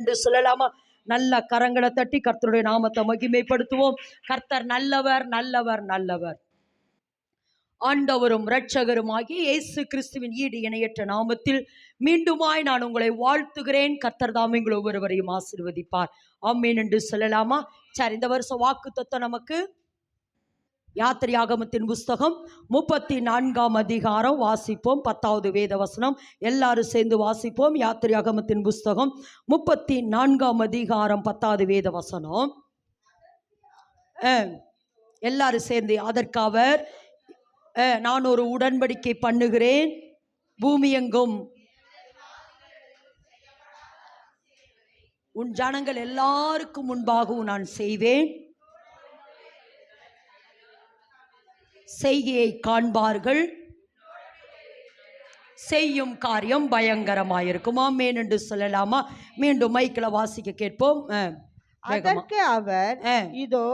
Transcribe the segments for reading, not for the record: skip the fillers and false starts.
என்று சொல்லலாமா? நல்ல கரங்களை தட்டி கர்த்தருடைய நாமத்தை மகிமைப்படுத்துவோம். கர்த்தர் நல்லவர், நல்லவர், நல்லவர். ஆண்டவரும் இரட்சகருமாகிய இயேசு கிறிஸ்துவின் ஈடு இணையற்ற நாமத்தில் மீண்டுமாய் நான் உங்களை வாழ்த்துகிறேன். கர்த்தர் தாமே உங்களை ஒவ்வொருவரையும் ஆசீர்வதிப்பார். ஆமென் என்று சொல்லலாமா? சரி, இந்த வருஷம் வாக்குத்தத்தம் நமக்கு யாத்திரையாகமத்தின் புஸ்தகம் 34ஆம் அதிகாரம் வாசிப்போம். 10வது வேத வசனம் எல்லாரும் சேர்ந்து வாசிப்போம். யாத்திரையாகமத்தின் புஸ்தகம் 34ஆம் அதிகாரம் 10வது வேத வசனம். எல்லாரும் சேர்ந்து, அதற்கு அவர், நான் ஒரு உடன்படிக்கை பண்ணுகிறேன், பூமியெங்கும் உன் ஜனங்கள் எல்லாருக்கும் முன்பாகவும் நான் செய்வேன், செய்கையை காண்பார்கள், செய்யும் காரியம் பயங்கரமாயிருக்கும். ஆமென் என்று சொல்லலாமா? மீண்டும் மைக்கில் வாசிக்க கேட்போம். அதற்கு அவர், இதோ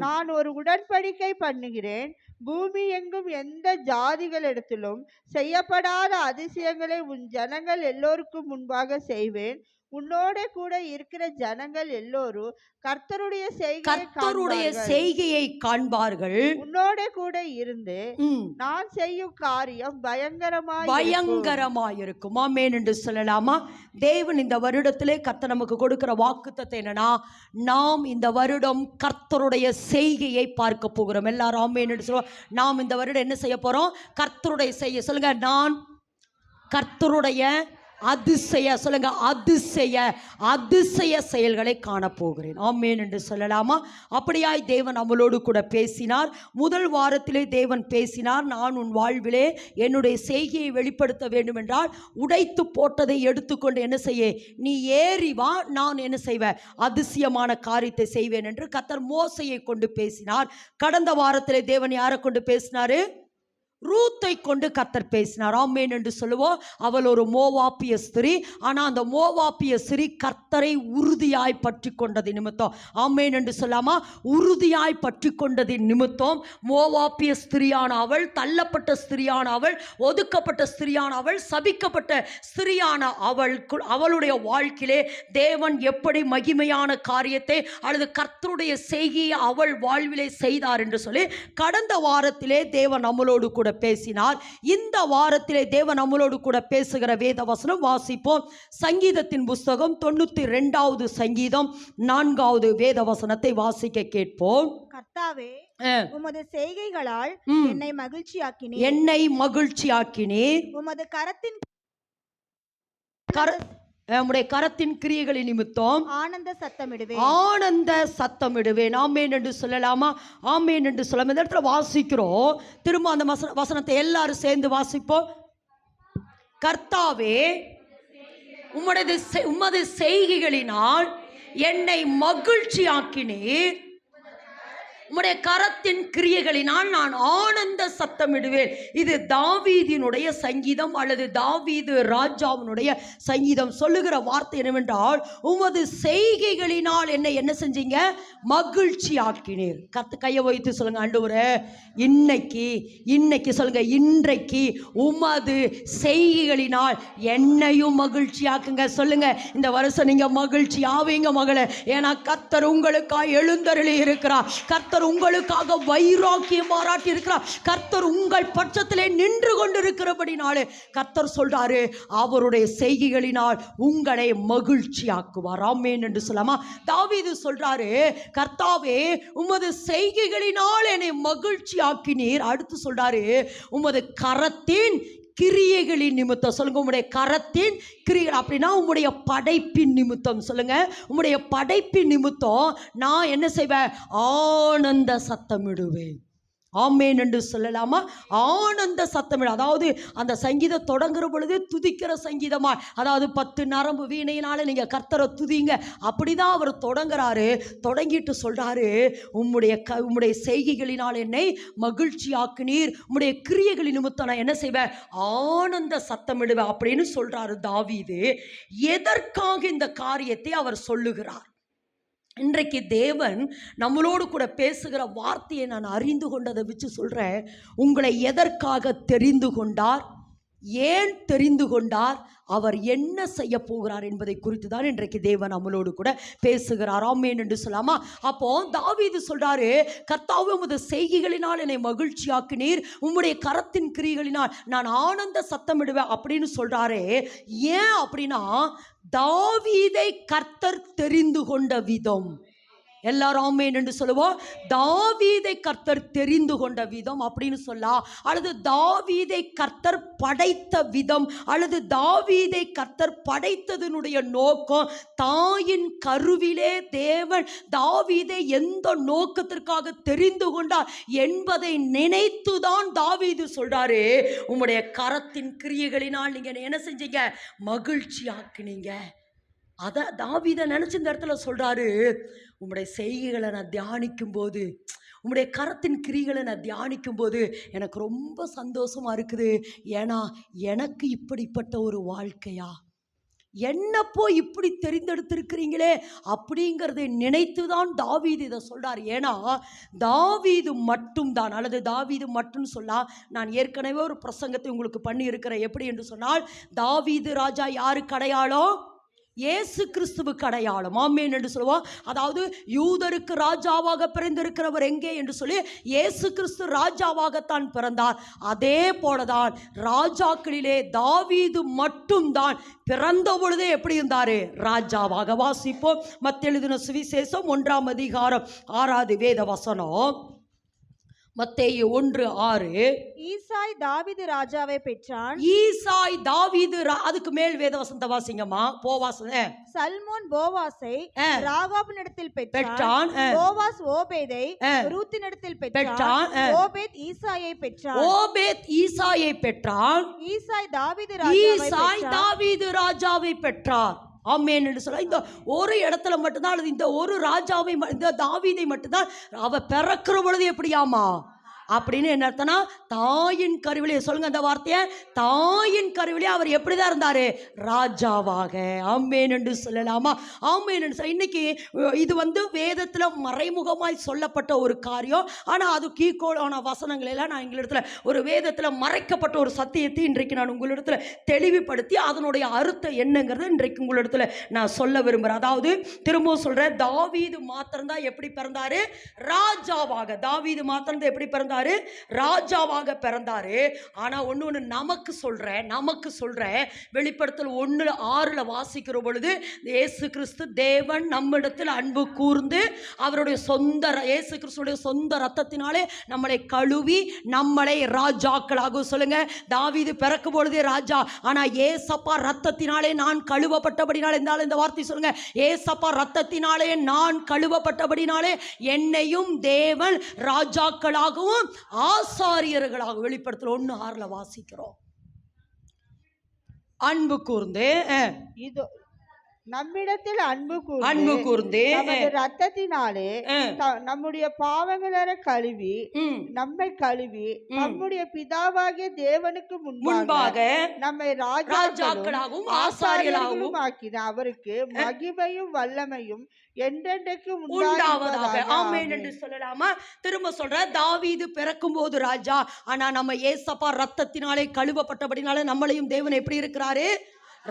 நான் ஒரு உடன்படிக்கை பண்ணுகிறேன், பூமி எங்கும் எந்த ஜாதிகளிடத்திலும் செய்யப்படாத அதிசயங்களை உன் ஜனங்கள் எல்லோருக்கும் முன்பாக செய்வேன், உன்னோட கூட இருக்கிற ஜனங்கள் எல்லோரும் கர்த்தருடைய செய்கையை காண்பார்கள், உன்னோட கூட இருந்து நான் செய்யும் காரியம் பயங்கரமாயிருக்கும். ஆமென் என்று சொல்லலாமா? தேவன் இந்த வருடத்திலே கர்த்தர் நமக்கு கொடுக்கிற வாக்குத்தத்தம் என்னன்னா, நாம் இந்த வருடம் கர்த்தருடைய செய்கையை பார்க்க போகிறோம். எல்லாரும் ஆமென் என்று சொல்லுவோம். நாம் இந்த வருடம் என்ன செய்ய போறோம்? கர்த்தருடைய செய்கை. சொல்லுங்க, நான் கர்த்தருடைய அதிசய, சொல்லுங்க, அதிசய செயல்களை காணப்போகிறேன். ஆமென் என்று சொல்லலாமா? அப்படியாய் தேவன் நம்மளோடு கூட பேசினார். முதல் வாரத்திலே தேவன் பேசினார், நான் உன் வாழ்விலே என்னுடைய செய்கையை வெளிப்படுத்த வேண்டும் என்றால் உடைத்து போட்டதை எடுத்துக்கொண்டு என்ன செய்ய, நீ ஏறி வா, நான் என்ன செய்வேன், அதிசயமான காரியத்தை செய்வேன் என்று கர்த்தர் மோசையை கொண்டு பேசினார். கடந்த வாரத்திலே தேவன் யாரை கொண்டு பேசினாரு? ரூத்தை கொண்டு கர்த்தர் பேசினார். ஆமென் என்று சொல்லுவோம். அவள் ஒரு மோவாப்பிய ஸ்திரீ. ஆனால் அந்த மோவாப்பிய ஸ்திரீ கர்த்தரை உறுதியாய் பற்றி கொண்டது நிமித்தம், ஆமென் என்று சொல்லாமா, உறுதியாய் பற்றி கொண்டதின் நிமித்தம் மோவாப்பிய ஸ்திரியான அவள், தள்ளப்பட்ட ஸ்திரியான அவள், ஒதுக்கப்பட்ட ஸ்திரியான அவள், சபிக்கப்பட்ட ஸ்திரியான அவளுடைய வாழ்க்கையிலே தேவன் எப்படி மகிமையான காரியத்தை அல்லது கர்த்தருடைய செய்கையை அவள் வாழ்விலே செய்தார் என்று சொல்லி கடந்த வாரத்திலே தேவன் நம்மளோடு கூட பேசினார். இந்த வாரத்திலே தேவன் நம்மளோடு கூட பேசுகிற வேத வசனம் வாசிப்போம். சங்கீதத்தின் புஸ்தகம் 92வது சங்கீதம் 4வது வேத வசனத்தை வாசிக்க கேட்போம். கர்த்தாவே, உமது செய்கைகளால் என்னை மகிழ்ச்சியாக்கினீர், உமது கரத்தின் கிரியைகளின் நிமித்தம் ஆனந்த சத்தமிடுவேன். ஆமென் என்று சொல்லலாமா? ஆமென் என்று சொல்லாம இந்த இடத்துல வாசிக்கிறோம். திரும்ப அந்த வசனத்தை எல்லாரும் சேர்ந்து வாசிப்போம். கர்த்தாவே, உமது செய்கைகளினால் என்னை மகிழ்ச்சியாக்கினீர், உம்முடைய கரத்தின் கிரியைகளினால் நான் ஆனந்த சத்தமிடுவேன். இது தாவீதினுடைய சங்கீதம் அல்லது தாவீது ராஜாவினுடைய சங்கீதம். சொல்லுகிற வார்த்தை என்னவென்றால், உமது செய்கைகளினால் என்னை என்ன செஞ்சீங்க? மகிழ்ச்சி ஆக்கினீர். கையை வைத்து சொல்லுங்க, ஆண்டவரே, இன்னைக்கு சொல்லுங்க, இன்றைக்கு உமது செய்கைகளினால் என்னையும் மகிழ்ச்சி ஆக்குங்க. சொல்லுங்க, இந்த வருஷம் நீங்க மகிழ்ச்சி ஆவீங்க மகளே. ஏன்னா கர்த்தர் உங்களுக்காக எழுந்தருளி இருக்கிறார். கர்த்தர் உங்களுக்காக வைராக்கியம் பாராட்டி இருக்கிறார். கர்த்தர் உங்கள் பட்சத்திலே நின்று கொண்டிருக்கிறபடினாலே கர்த்தர் சொல்றாரு, அவருடைய செய்கைகளினால் உங்களை மகிழ்ச்சியாக்குவார். ஆமென் என்று சொல்லாமா? தாவீது சொல்றாரு, கர்த்தாவே, உமது செய்கைகளினால் என்னை மகிழ்ச்சி ஆக்கினீர். அடுத்து சொல்றாரு, உமது கரத்தின் கிரியைகளின் நிமித்தம். சொல்லுங்க, உம்முடைய கரத்தின் கிரியைகள் அப்படின்னா உம்முடைய படைப்பின் நிமித்தம். சொல்லுங்க, உம்முடைய படைப்பின் நிமித்தம் நான் என்ன செய்வேன்? ஆனந்த சத்தமிடுவேன். ஆமென் என்று சொல்லலாமா? ஆனந்த சத்தமிடு. அதாவது அந்த சங்கீதம் தொடங்குற பொழுது துதிக்கிற சங்கீதமா, அதாவது 10 நரம்பு வீணையினால நீங்க கர்த்தரை துதிங்க, அப்படிதான் அவர் தொடங்குறாரு. தொடங்கிட்டு சொல்றாரு, உம்முடைய செய்கைகளினால் என்னை மகிழ்ச்சி ஆக்குனீர், உம்முடைய கிரியைகளின் நிமித்தம் நான் என்ன செய்வேன்? ஆனந்த சத்தமிடுவேன் அப்படின்னு சொல்றாரு தாவீது. எதற்காக இந்த காரியத்தை அவர் சொல்லுகிறார்? இன்றைக்கு தேவன் நம்மளோடு கூட பேசுகிற வார்த்தையை நான் அறிந்து கொண்டதை வச்சு சொல்கிறேன். உங்களை எதற்காக தெரிந்து கொண்டார்? ஏன் தெரிந்து கொண்டார், அவர் என்ன செய்ய போகிறார் என்பதை குறித்து தான் இன்றைக்கு தேவன் நம்மளோடு கூட பேசுகிறார். ஆமென் என்று சொல்லாமா? அப்போ தாவீது சொல்றாரு, கர்த்தாவே உமது செய்கைகளினால் என்னை மகிழ்ச்சியாக்கினீர், உம்முடைய கரத்தின் கிரிகளினால் நான் ஆனந்த சத்தமிடுவேன் அப்படின்னு சொல்றாரே. ஏன் அப்படின்னா, தாவீதை கர்த்தர் தெரிந்து கொண்ட விதம். எல்லாரும் ஆமென் என்று சொல்லுவோம். தாவீதை கர்த்தர் தெரிந்து கொண்ட விதம் அப்படின்னு சொல்லலாம், அல்லது தாவீதை கர்த்தர் படைத்த விதம், அல்லது தாவீதை கர்த்தர் படைத்ததனுடைய நோக்கம். தாயின் கருவிலே தேவன் தாவீதை எந்த நோக்கத்திற்காக தெரிந்து கொண்டார் என்பதை நினைத்துதான் தாவீது சொல்றாரு, உம்முடைய கரத்தின் கிரியைகளினால் நீங்க என்ன செஞ்சீங்க, மகிழ்ச்சி ஆக்குனீங்க. அத தாவீதை நினைச்ச இந்த இடத்துல சொல்றாரு, உம்முடைய செய்கைகளை நான் தியானிக்கும் போது, உம்முடைய கரத்தின் கிரிகளை நான் தியானிக்கும் போது எனக்கு ரொம்ப சந்தோஷமா இருக்குது. ஏன்னா எனக்கு இப்படிப்பட்ட ஒரு வாழ்க்கையா, என்னப்போ இப்படி தெரிந்தெடுத்திருக்கிறீங்களே அப்படிங்கிறதை நினைத்துதான் தாவீது இதை சொல்றார். ஏன்னா தாவீது மட்டும்தான், அல்லது தாவீது மட்டும் சொல்லா, நான் ஏற்கனவே ஒரு பிரசங்கத்தை உங்களுக்கு பண்ணி இருக்கிறேன். எப்படி என்று சொன்னால், தாவீது ராஜா யாருக்கு அடையாளம், இயேசு கிறிஸ்துவுக்கு அடையாளம். ஆமென் என்று சொல்லுவோம். அதாவது யூதருக்கு ராஜாவாக பிறந்திருக்கிறவர் எங்கே என்று சொல்லி, இயேசு கிறிஸ்து ராஜாவாகத்தான் பிறந்தார். அதே போலதான் ராஜாக்களிலே தாவீது மட்டும்தான் பிறந்த பொழுதே எப்படி இருந்தாரு, ராஜாவாக. வாசிப்போம் மத்தேயு எழுதின சுவிசேஷம் 1ஆம் அதிகாரம் 6வது வேத வசனம். மத்தேயு 1:6. ஈசாய் தாவீது ராஜாவை பெற்றான். ஈசாய் தாவீது அதுக்கு மேல் வேத வசனத்தை வாசிங்கம்மா, போவாசன. சல்மோன் போவாசை ராகாபினிடத்தில் பெற்றான். போவாஸ் ஓபேதை ரூத்தினிடத்தில் பெற்றான். ஓபேத் ஈசாயை பெற்றான். ஓபேத் ஈசாயை பெற்றான். ஈசாய் தாவீது ராஜாவை பெற்றார். ஆமென் என்று சொல்ல, இந்த ஒரு இடத்துல மட்டும்தான், அல்லது இந்த ஒரு ராஜாவை, இந்த தாவீதை மட்டும்தான் அவ பிறக்கிற பொழுது எப்படியாமா அப்படின்னு என்ன அர்த்தம்னா, தாயின் கருவிலே, சொல்லுங்க அந்த வார்த்தையை, தாயின் கருவிலே அவர் எப்படிதான் இருந்தாரு, ராஜாவாக. ஆமென் என்று சொல்லலாமா? ஆமென் என்று சொல்ல. இன்னைக்கு இது வேதத்துல மறைமுகமாய் சொல்லப்பட்ட ஒரு காரியம். ஆனா அது கீழ்கோளான வசனங்கள் எல்லாம் நான் எங்களிடத்துல ஒரு வேதத்துல மறைக்கப்பட்ட ஒரு சத்தியத்தை இன்றைக்கு நான் உங்களிடத்துல தெளிவுபடுத்தி அதனுடைய அர்த்தம் என்னங்கிறது இன்றைக்கு உங்களிடத்துல நான் சொல்ல விரும்புகிறேன். அதாவது திரும்பவும் சொல்றேன், தாவீது மாத்திரம்தான் எப்படி பிறந்தாரு, ராஜாவாக. தாவீது மாத்திரம்தான் எப்படி பிறந்தாரு, ராஜாவாக பிறந்தாரு. ஆனா ஒண்ணு நமக்கு சொல்றேன், வெளிப்படுத்தல் 1:6 வாசிக்கிற பொழுது, இயேசு கிறிஸ்து தேவன் நம்மிடத்தில் அன்பு கூர்ந்து அவருடைய இயேசு கிறிஸ்துடைய சொந்த ரத்தத்தினாலே நம்மளை கழுவி நம்மளை ராஜாக்களாக. சொல்லுங்க, தாவீது பிறக்கும் பொழுதே ராஜா, ஆனா ஏசப்பா ரத்தத்தினாலே நான் கழுவப்பட்டபடினாலே, இந்த வார்த்தை சொல்லுங்க, ஏசப்பா ரத்தத்தினாலே நான் கழுவப்பட்டபடினாலே என்னையும் தேவன் ராஜாக்களாகவும் ஆசாரியர்களாக. வெளிப்படுத்தல் 1:6 வாசிக்கிறோம். அன்பு கூர்ந்து இதோ நம்மிடத்தில் அன்பு கூர்ந்து ரத்தத்தினாலே நம்முடைய பாவங்களை கழுவி நம்மை கழுவி நம்முடைய பிதாவாகிய தேவனுக்கு முன்பாக நம்மை ராஜாக்களாகவும் ஆசாரியர்களாகவும் ஆக்கின அவருக்கு மகிமையும் வல்லமையும் என்றென்றைக்கு உண்டாவதாக. ஆமென் என்று சொல்லலாமா? திரும்ப சொல்ற, தாவீது பிறக்கும் போது ராஜா, ஆனா நம்ம ஏசப்பா ரத்தத்தினாலே கழுவப்பட்டபடினால நம்மளையும் தேவன் எப்படி இருக்கிறாரு,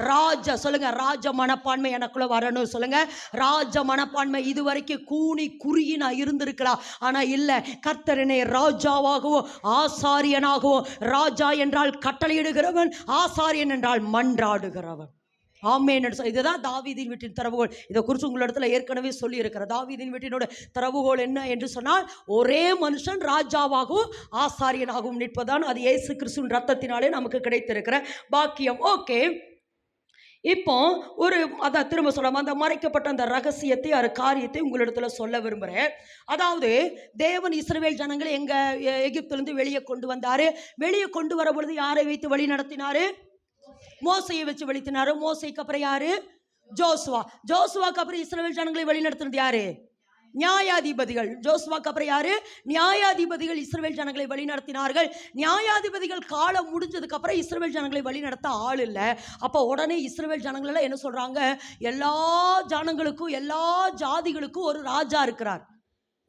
ராஜா. சொல்லுங்க, ராஜ மனப்பான்மை எனக்குள்ள வரணும். சொல்லுங்க, ராஜ மனப்பான்மை. இதுவரைக்கும் கூனி குறுகி நான் இருந்திருக்கலாம், ஆனா இல்ல, கர்த்தரனை ராஜாவாகவும் ஆசாரியனாகவும். ராஜா என்றால் கட்டளையிடுகிறவன், ஆசாரியன் என்றால் மன்றாடுகிறவன். ஆமென். இதுதான் தாவீதின் வீட்டின் திறவுகோல். இதை குறித்து உங்களிடத்துல ஏற்கனவே சொல்லி இருக்கிற தாவீதின் வீட்டினோட திறவுகோல் என்ன என்று சொன்னால், ஒரே மனுஷன் ராஜாவாகவும் ஆசாரியனாகவும் நிற்பதான். அது இயேசு கிறிஸ்துவின் ரத்தத்தினாலே நமக்கு கிடைத்திருக்கிற பாக்கியம். ஓகே, இப்போ அதை திரும்ப சொல்லாம அந்த மறைக்கப்பட்ட அந்த ரகசியத்தை, ஒரு காரியத்தை உங்களிடத்துல சொல்ல விரும்புகிறேன். அதாவது தேவன் இஸ்ரவேல் ஜனங்களை எகிப்திலிருந்து வெளியே கொண்டு வந்தாரு. வெளியே கொண்டு வர பொழுது யாரை வைத்து வழி நடத்தினாரு, மோசையை வச்சு வழித்தினாரு. மோசைக்கு அப்புறம் யாரு, ஜோசுவாக்கு அப்புறம் இஸ்ரவேல் ஜனங்களை வழி நடத்தினது யாரு, நியாயாதிபதிகள். ஜோசுவாக்கு அப்புறம் யாரு, நியாயாதிபதிகள் இஸ்ரவேல் ஜனங்களை வழி நடத்தினார்கள். நியாயாதிபதிகள் காலம் முடிஞ்சதுக்கு அப்புறம் இஸ்ரவேல் ஜனங்களை வழி நடத்த ஆள் இல்லை. அப்போ உடனே இஸ்ரவேல் ஜனங்கள் எல்லாம் என்ன சொல்றாங்க, எல்லா ஜனங்களுக்கும் எல்லா ஜாதிகளுக்கும் ஒரு ராஜா இருக்கிறார்.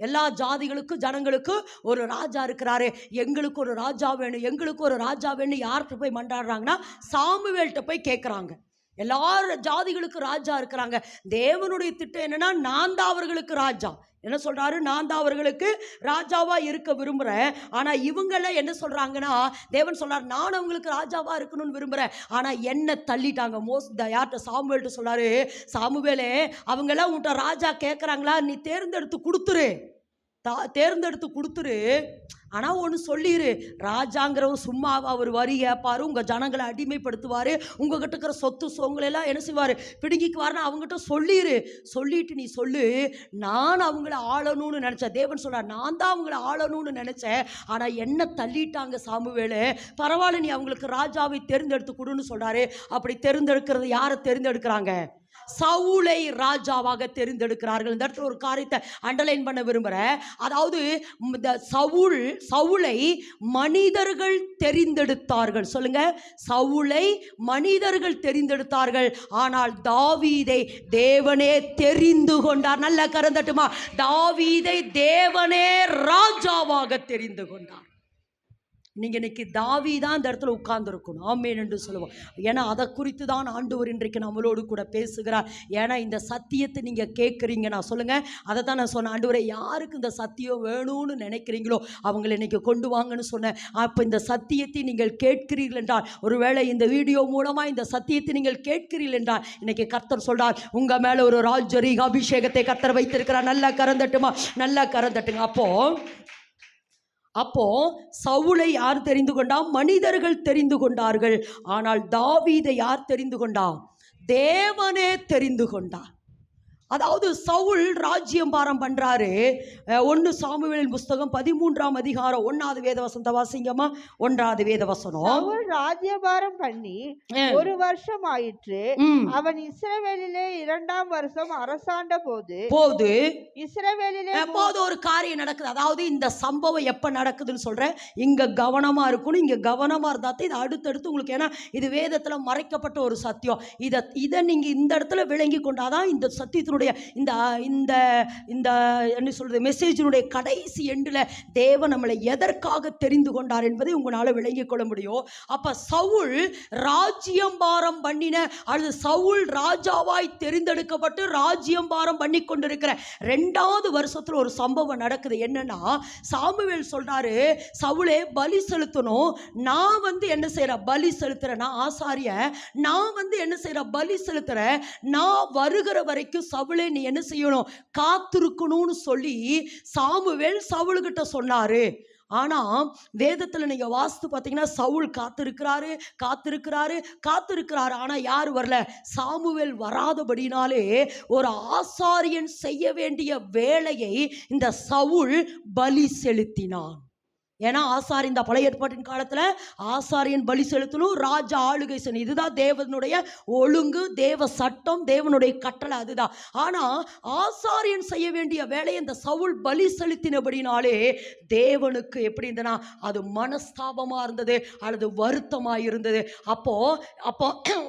எல்லா ஜாதிகளுக்கும் ஜனங்களுக்கும் ஒரு ராஜா இருக்கிறாரு, எங்களுக்கு ஒரு ராஜா வேணும், எங்களுக்கு ஒரு ராஜா வேணும். யார்கிட்ட போய் மன்றாடுறாங்கன்னா சாமுவேல்கிட்ட போய் கேட்குறாங்க. எல்லாரும் ஜாதிகளுக்கு ராஜா இருக்கிறாங்க. தேவனுடைய திட்டம் என்னன்னா, நான் தான் அவர்களுக்கு ராஜா. என்ன சொல்றாரு? நான் தான் அவர்களுக்கு ராஜாவா இருக்க விரும்புகிறேன். ஆனால் இவங்கள என்ன சொல்றாங்கன்னா, தேவன் சொல்றாரு நான் அவங்களுக்கு ராஜாவா இருக்கணும்னு விரும்புகிறேன், ஆனால் என்ன தள்ளிட்டாங்க. யார்கிட்ட? சாமுவேல்கிட்ட சொல்றாரு, சாமுவேலே அவங்கெல்லாம் உன்கிட்ட ராஜா கேட்குறாங்களா, நீ தேர்ந்தெடுத்து கொடுத்துரு, தேர்ந்தெடுத்து கொடுத்துரு. ஆனால் ஒன்று சொல்லிடு, ராஜாங்கிறவர் சும்மா அவர் வரி கேட்பார், உங்கள் ஜனங்களை அடிமைப்படுத்துவார், உங்ககிட்ட இருக்கிற சொத்து சோங்களெல்லாம் என்ன செய்வார், பிடுங்கிக்குவார்னு அவங்ககிட்ட சொல்லிடு. சொல்லிட்டு நீ சொல்லு, நான் அவங்கள ஆளணும்னு நினச்சேன். தேவன் சொல்கிறார், நான் தான் அவங்கள ஆளணும்னு நினச்சேன், ஆனால் என்ன தள்ளிட்டாங்க சாமுவேலு. பரவாயில்ல, நீ அவங்களுக்கு ராஜாவை தேர்ந்தெடுத்து கொடுன்னு சொல்கிறாரு. அப்படி தேர்ந்தெடுக்கிறது யாரை தேர்ந்தெடுக்கிறாங்க? சவுலை ராஜாவாக தெரிந்தெடுக்கிறார்கள். இந்த இடத்துல ஒரு காரியத்தை அண்டர்லைன் பண்ண விரும்புகிறேன். அதாவது இந்த சவுலை மனிதர்கள் தெரிந்தெடுத்தார்கள். சொல்லுங்க, சவுலை மனிதர்கள் தெரிந்தெடுத்தார்கள், ஆனால் தாவீதை தேவனே தெரிந்து கொண்டார். நல்ல கரந்தட்டுமா? தாவீதை தேவனே ராஜாவாக தெரிந்து கொண்டார். நீங்கள் இன்னைக்கு தாவீதான் இந்த இடத்துல உட்கார்ந்துருக்கணும். ஆமென் என்று சொல்லுவோம். ஏன்னா அதை குறித்து தான் ஆண்டவர் இன்றைக்கு நம்மளோடு கூட பேசுகிறார். ஏன்னா இந்த சத்தியத்தை நீங்கள் கேட்குறீங்க. நான் சொல்லுங்கள், அதை தான் நான் சொன்னேன். ஆண்டவரே, யாருக்கு இந்த சத்தியம் வேணும்னு நினைக்கிறீங்களோ அவங்களை இன்னைக்கு கொண்டு வாங்கன்னு சொன்னேன். அப்போ இந்த சத்தியத்தை நீங்கள் கேட்கிறீர்கள் என்றால், ஒருவேளை இந்த வீடியோ மூலமாக இந்த சத்தியத்தை நீங்கள் கேட்கிறீர்கள் என்றால், இன்னைக்கு கர்த்தர் சொல்றார், உங்கள் மேலே ஒரு ராஜரீக அபிஷேகத்தை கர்த்தர் வைத்திருக்கிறார். நல்லா கரந்தட்டுமா? நல்லா கரந்தட்டுங்க. அப்போ சவுலை யார் தெரிந்து கொண்டா? மனிதர்கள் தெரிந்து கொண்டார்கள். ஆனால் தாவீதை யார் தெரிந்து கொண்டா? தேவனே தெரிந்து கொண்டார். அதாவது சவுல் ராஜ்யம் பாரம் பண்றாரு. 1 சாமுவேலின் புஸ்தகம் 13ஆம் அதிகாரம் 1வது வேதவசனத்தை வாசிங்கம்மா. 1வது வேதவசனம். சவுல் ராஜ்யபாரம் பண்ணி 1 வருஷம் ஆயிற்று. அவன் இஸ்ரவேலிலே 2ஆம் வருஷம் அரசாண்ட போது இஸ்ரவேலிலே ஒரு காரியம் நடக்குது. அதாவது இந்த சம்பவம் எப்ப நடக்குதுன்னு சொல்றேன், இங்க கவனமா இருக்கணும். இங்க கவனமா இருந்தா தான் இது அடுத்தடுத்து உங்களுக்கு, ஏன்னா இது வேதத்துல மறைக்கப்பட்ட ஒரு சத்தியம். இதை நீங்க இந்த இடத்துல விளங்கி கொண்டாதான் இந்த சத்தியத்தினுடைய இந்த இந்த இந்த என்ன சொல்றது, மெசேஜினுடைய கடைசி எண்டில் தேவன் நம்மளை எதற்காக தெரிந்து கொண்டார் என்பதை உங்களால் விளங்கிக் கொள்ள முடியும். அப்ப சவுல் ராஜ்யம்பாரம் பண்ணின, அல்லது சவுல் ராஜாவாய் தெரிந்தெடுக்கப்பட்டு ராஜ்யம்பாரம் பண்ணி கொண்டிருக்கிற 2வது வருஷத்துல ஒரு சம்பவம் நடக்குது. என்னன்னா, சாமுவேல் சொல்றாரு, சவுலே பலி செலுத்தணும். நான் என்ன செய்யற, பலி செலுத்துறேன். நான் ஆசாரிய, நான் என்ன செய்யற, பலி செலுத்துறேன். நான் வருகிற வரைக்கும் சவுலே நீ என்ன செய்யணும், காத்திருக்கணும்னு சொல்லி சாமுவேல் சவுல்கிட்ட சொன்னாரு. ஆனா வேதத்துல நீங்க வாஸ்து பார்த்தீங்கன்னா, சவுல் காத்திருக்கிறாரு. ஆனா யார் வரல? சாமுவேல் வராதபடினாலே ஒரு ஆசாரியன் செய்ய வேண்டிய வேலையை இந்த சவுல் பலி செலுத்தினான். ஏன்னா ஆசாரியன், இந்த பழைய ஏற்பாட்டின் காலத்துல ஆசாரியன் பலி செலுத்தணும், ராஜா ஆளுகை செய்யணும். இதுதான் தேவனுடைய ஒழுங்கு, தேவ சட்டம், தேவனுடைய கட்டளை, அதுதான். ஆனா ஆசாரியன் செய்ய வேண்டிய வேலையை இந்த சவுல் பலி செலுத்தினபடினாலே தேவனுக்கு எப்படி இருந்தனா, அது மனஸ்தாபமா இருந்தது, அல்லது வருத்தமா இருந்தது. அப்போ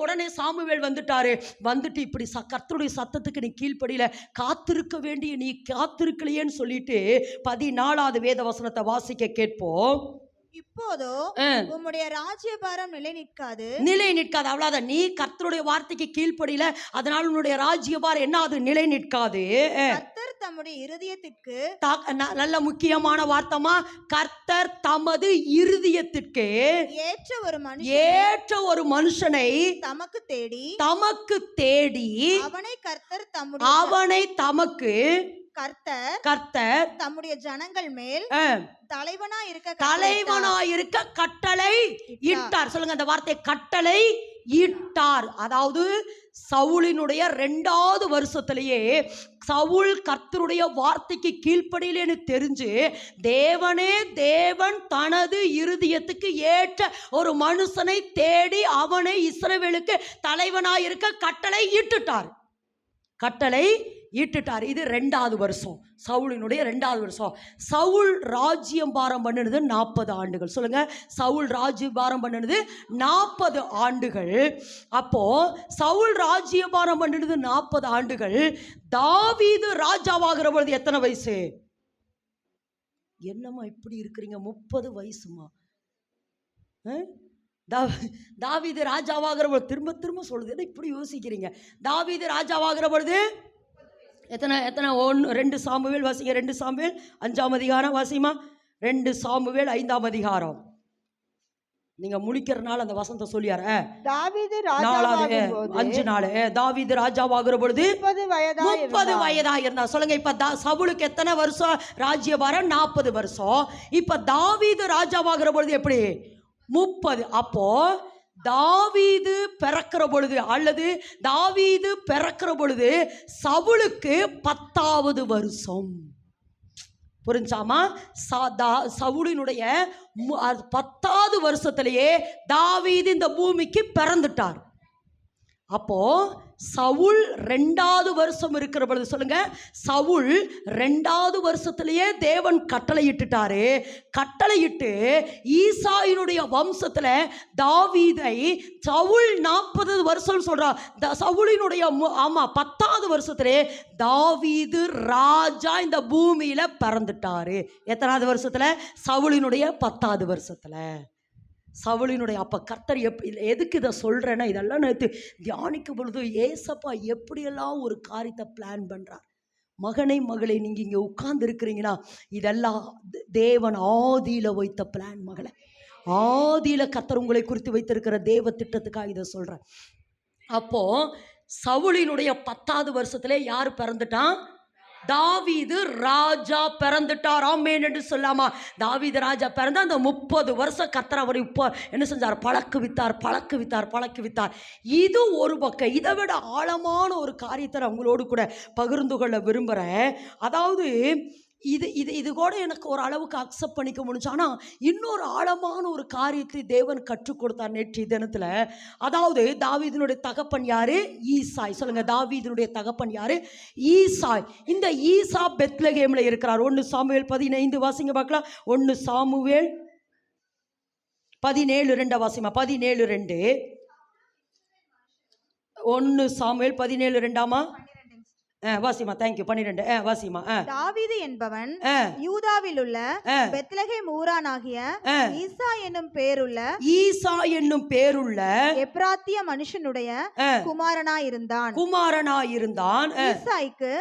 உடனே சாமுவேல் வந்துட்டு இப்படி கர்த்தருடைய சத்தத்துக்கு நீ கீழ்ப்படியில, காத்திருக்க வேண்டிய நீ காத்திருக்கலையேன்னு சொல்லிட்டு 14வது வேத வசனத்தை வாசிக்க கேட்போம். இப்போதோ உம்முடைய ராஜ்யபாரம் நிலை நிற்காது. அவ்வளவுதான். நீ கர்த்தருடைய வார்த்தைக்கு கீழ்ப்படியில, அதனால உன்னுடைய ராஜ்யபாரம் என்ன, அது நிலை நிற்காது. கர்த்தர் தம்முடைய இருதயத்திற்கு, நல்ல முக்கியமான வார்த்தைமா, கர்த்தர் தமது இருதயத்திற்கு ஏற்ற ஒரு மனுஷனை தமக்கு தேடி அவனை தமக்கு கர்த்தர் தம்முடைய ஜனங்கள் மேல் தலைவனா இருக்க கட்டளை இட்டார். சொல்லுங்க அந்த வார்த்தை, கட்டளை இட்டார். அதாவது சவுலினுடைய 2வது வருஷத்திலேயே சவுல் கர்த்தருடைய வார்த்தைக்கு கீழ்ப்படியிலேன்னு தெரிஞ்சு, தேவன் தனது இருதயத்துக்கு ஏற்ற ஒரு மனுஷனை தேடி அவனை இஸ்ரவேலுக்கு தலைவனாயிருக்க கட்டளை இட்டுட்டார். இது 2வது வருஷம், சவுலினுடைய 2வது வருஷம். சவுல் ராஜ்யம் பாரம் பண்ணினது 40 ஆண்டுகள். சொல்லுங்க, சவுல் ராஜ்யம் பாரம் பண்ணினது 40 ஆண்டுகள். அப்போ சவுல் ராஜ்யம் பாரம் பண்ணினது 40 ஆண்டுகள். தாவீது ராஜாவாகிற பொழுது எத்தனை வயசு? என்னம்மா இப்படி இருக்கிறீங்க, 30 வயசுமா? தாவீது ராஜாவாகிற பொழுது, திரும்ப திரும்ப சொல்லுது, என்ன இப்படி யோசிக்கிறீங்க? தாவீது ராஜாவாகிற பொழுது எத்தனை 2 சாமுவேல் வாசிங்க. 2 சாமுவேல் 5ஆம் அதிகாரம் வாசிமா. 2 சாமுவேல் 5ஆம் அதிகாரம். நீங்க முழிக்கிறனால அந்த வசனத்தை சொல்லியார. தாவீது ராஜாவாகும் போது 5 நாள் தாவீது ராஜாவாகிற பொழுது 30 வயதா இருந்தா. சொல்லுங்க, இப்ப சவுலுக்கு எத்தனை வருஷம் ராஜ்யபாரம்? 40 வருஷம். இப்ப தாவீது ராஜாவாகிற பொழுது எப்படி? 30. அப்போ தாவீது பிறக்கிற பொழுது, அல்லது தாவீது பிறக்கிற பொழுது சவுலுக்கு 10வது வருஷம். புரிஞ்சாமா? சவுலினுடைய 10வது வருஷத்திலேயே தாவீது இந்த பூமிக்கு பிறந்துட்டார். அப்போ சவுல் 2வது வருஷம் இருக்கிற பொழுது, சொல்லுங்க, சவுல் 2வது வருஷத்திலேயே தேவன் கட்டளையிட்டுட்டாரு. கட்டளையிட்டு ஈசாயினுடைய வம்சத்துல தாவீதை சவுல் 40 வருஷம் சொல்றார். சவுலினுடைய 10வது வருஷத்திலே தாவீது ராஜா இந்த பூமியில பிறந்துட்டாரு. எத்தனாவது வருஷத்துல? சவுலினுடைய 10வது வருஷத்துல. சவுலினுடைய அப்ப கர்த்தர் எதுக்கு இதை சொல்றேன்னா, இதெல்லாம் நேற்று தியானிக்கும் பொழுது ஏசப்பா எப்படியெல்லாம் ஒரு காரியத்தை பிளான் பண்றார். மகனை மகளை, நீங்க இங்க உட்கார்ந்து இருக்கிறீங்கன்னா, இதெல்லாம் தேவன் ஆதியில வைத்த பிளான். மகளை, ஆதியில கர்த்தர் உங்களை குறித்து வைத்திருக்கிற தேவ திட்டத்துக்காக இதை சொல்றேன். அப்போ சவுலினுடைய 10வது வருஷத்துல யாரு பிறந்துட்டான்? தாவீது ராஜா பிறந்துட்டார். ஆமென் என்று சொல்லாமா? தாவீது ராஜா பிறந்த அந்த 30 வருஷம் கர்த்தர் அவர் இப்போ என்ன செஞ்சார்? பழக்குவித்தார். இது ஒரு பக்கம். இதை விட ஆழமான ஒரு காரியத்தை நான் உங்களோடு கூட பகிர்ந்து கொள்ள விரும்புகிறேன். அதாவது இது கூட எனக்கு ஒரு அளவுக்கு அக்செப்ட் பண்ணிக்க முடிஞ்சு. ஆனால் இன்னொரு ஆழமான ஒரு காரியத்தை தேவன் கற்றுக் கொடுத்தார் நேற்று தினத்தில். அதாவது தாவீதினுடைய தகப்பன் யாரு? ஈசாய். சொல்லுங்க, தாவீதினுடைய தகப்பன் யாரு? ஈசாய். இந்த ஈசா பெத்லகேம்ல இருக்கிறார். 1 சாமுவேல் 15 வாசிங்க பார்க்கலாம். 1 Samuel 17:2 Wasima. 17:2. 1 Samuel 17:2 Wasima. Thank you. 12 Wasima. தாவீது என்பவன் யூதாவில் உள்ள பெத்லகேம் ஊரானாகிய ஈசா என்னும் பேருள்ள எப்ராத்திய மனுஷனுடைய குமாரனாயிருந்தான். ஈசாய்க்கு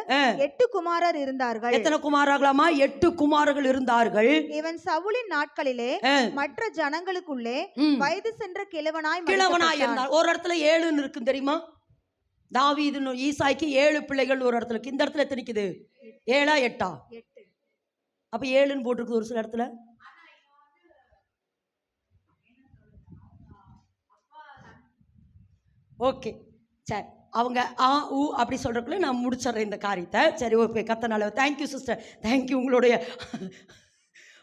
8 குமாரர் இருந்தார்கள். எத்தனை குமாரர்களாமா? 8 குமாரர்கள் இருந்தார்கள். இவன் சவுலின் நாட்களிலே மற்ற ஜனங்களுக்குள்ளே வயது சென்ற கிழவனாய் இருந்தார். ஒரு இடத்துல 7 இருக்கு தெரியுமா? தாவீது ஈசாய்க்கு 7 பிள்ளைகள் ஒரு இடத்துல. இந்த இடத்துல எத்தனைக்குது? 7 8? அப்ப 7ன்னு போட்டிருக்கு ஒரு சில இடத்துல. ஓகே, சரி. அவங்க அப்படி சொல்றதுக்குள்ள நான் முடிச்சிடுறேன் இந்த காரியத்தை. சரி, ஓகே. கர்த்தனால தேங்க்யூ சிஸ்டர், தேங்க்யூ.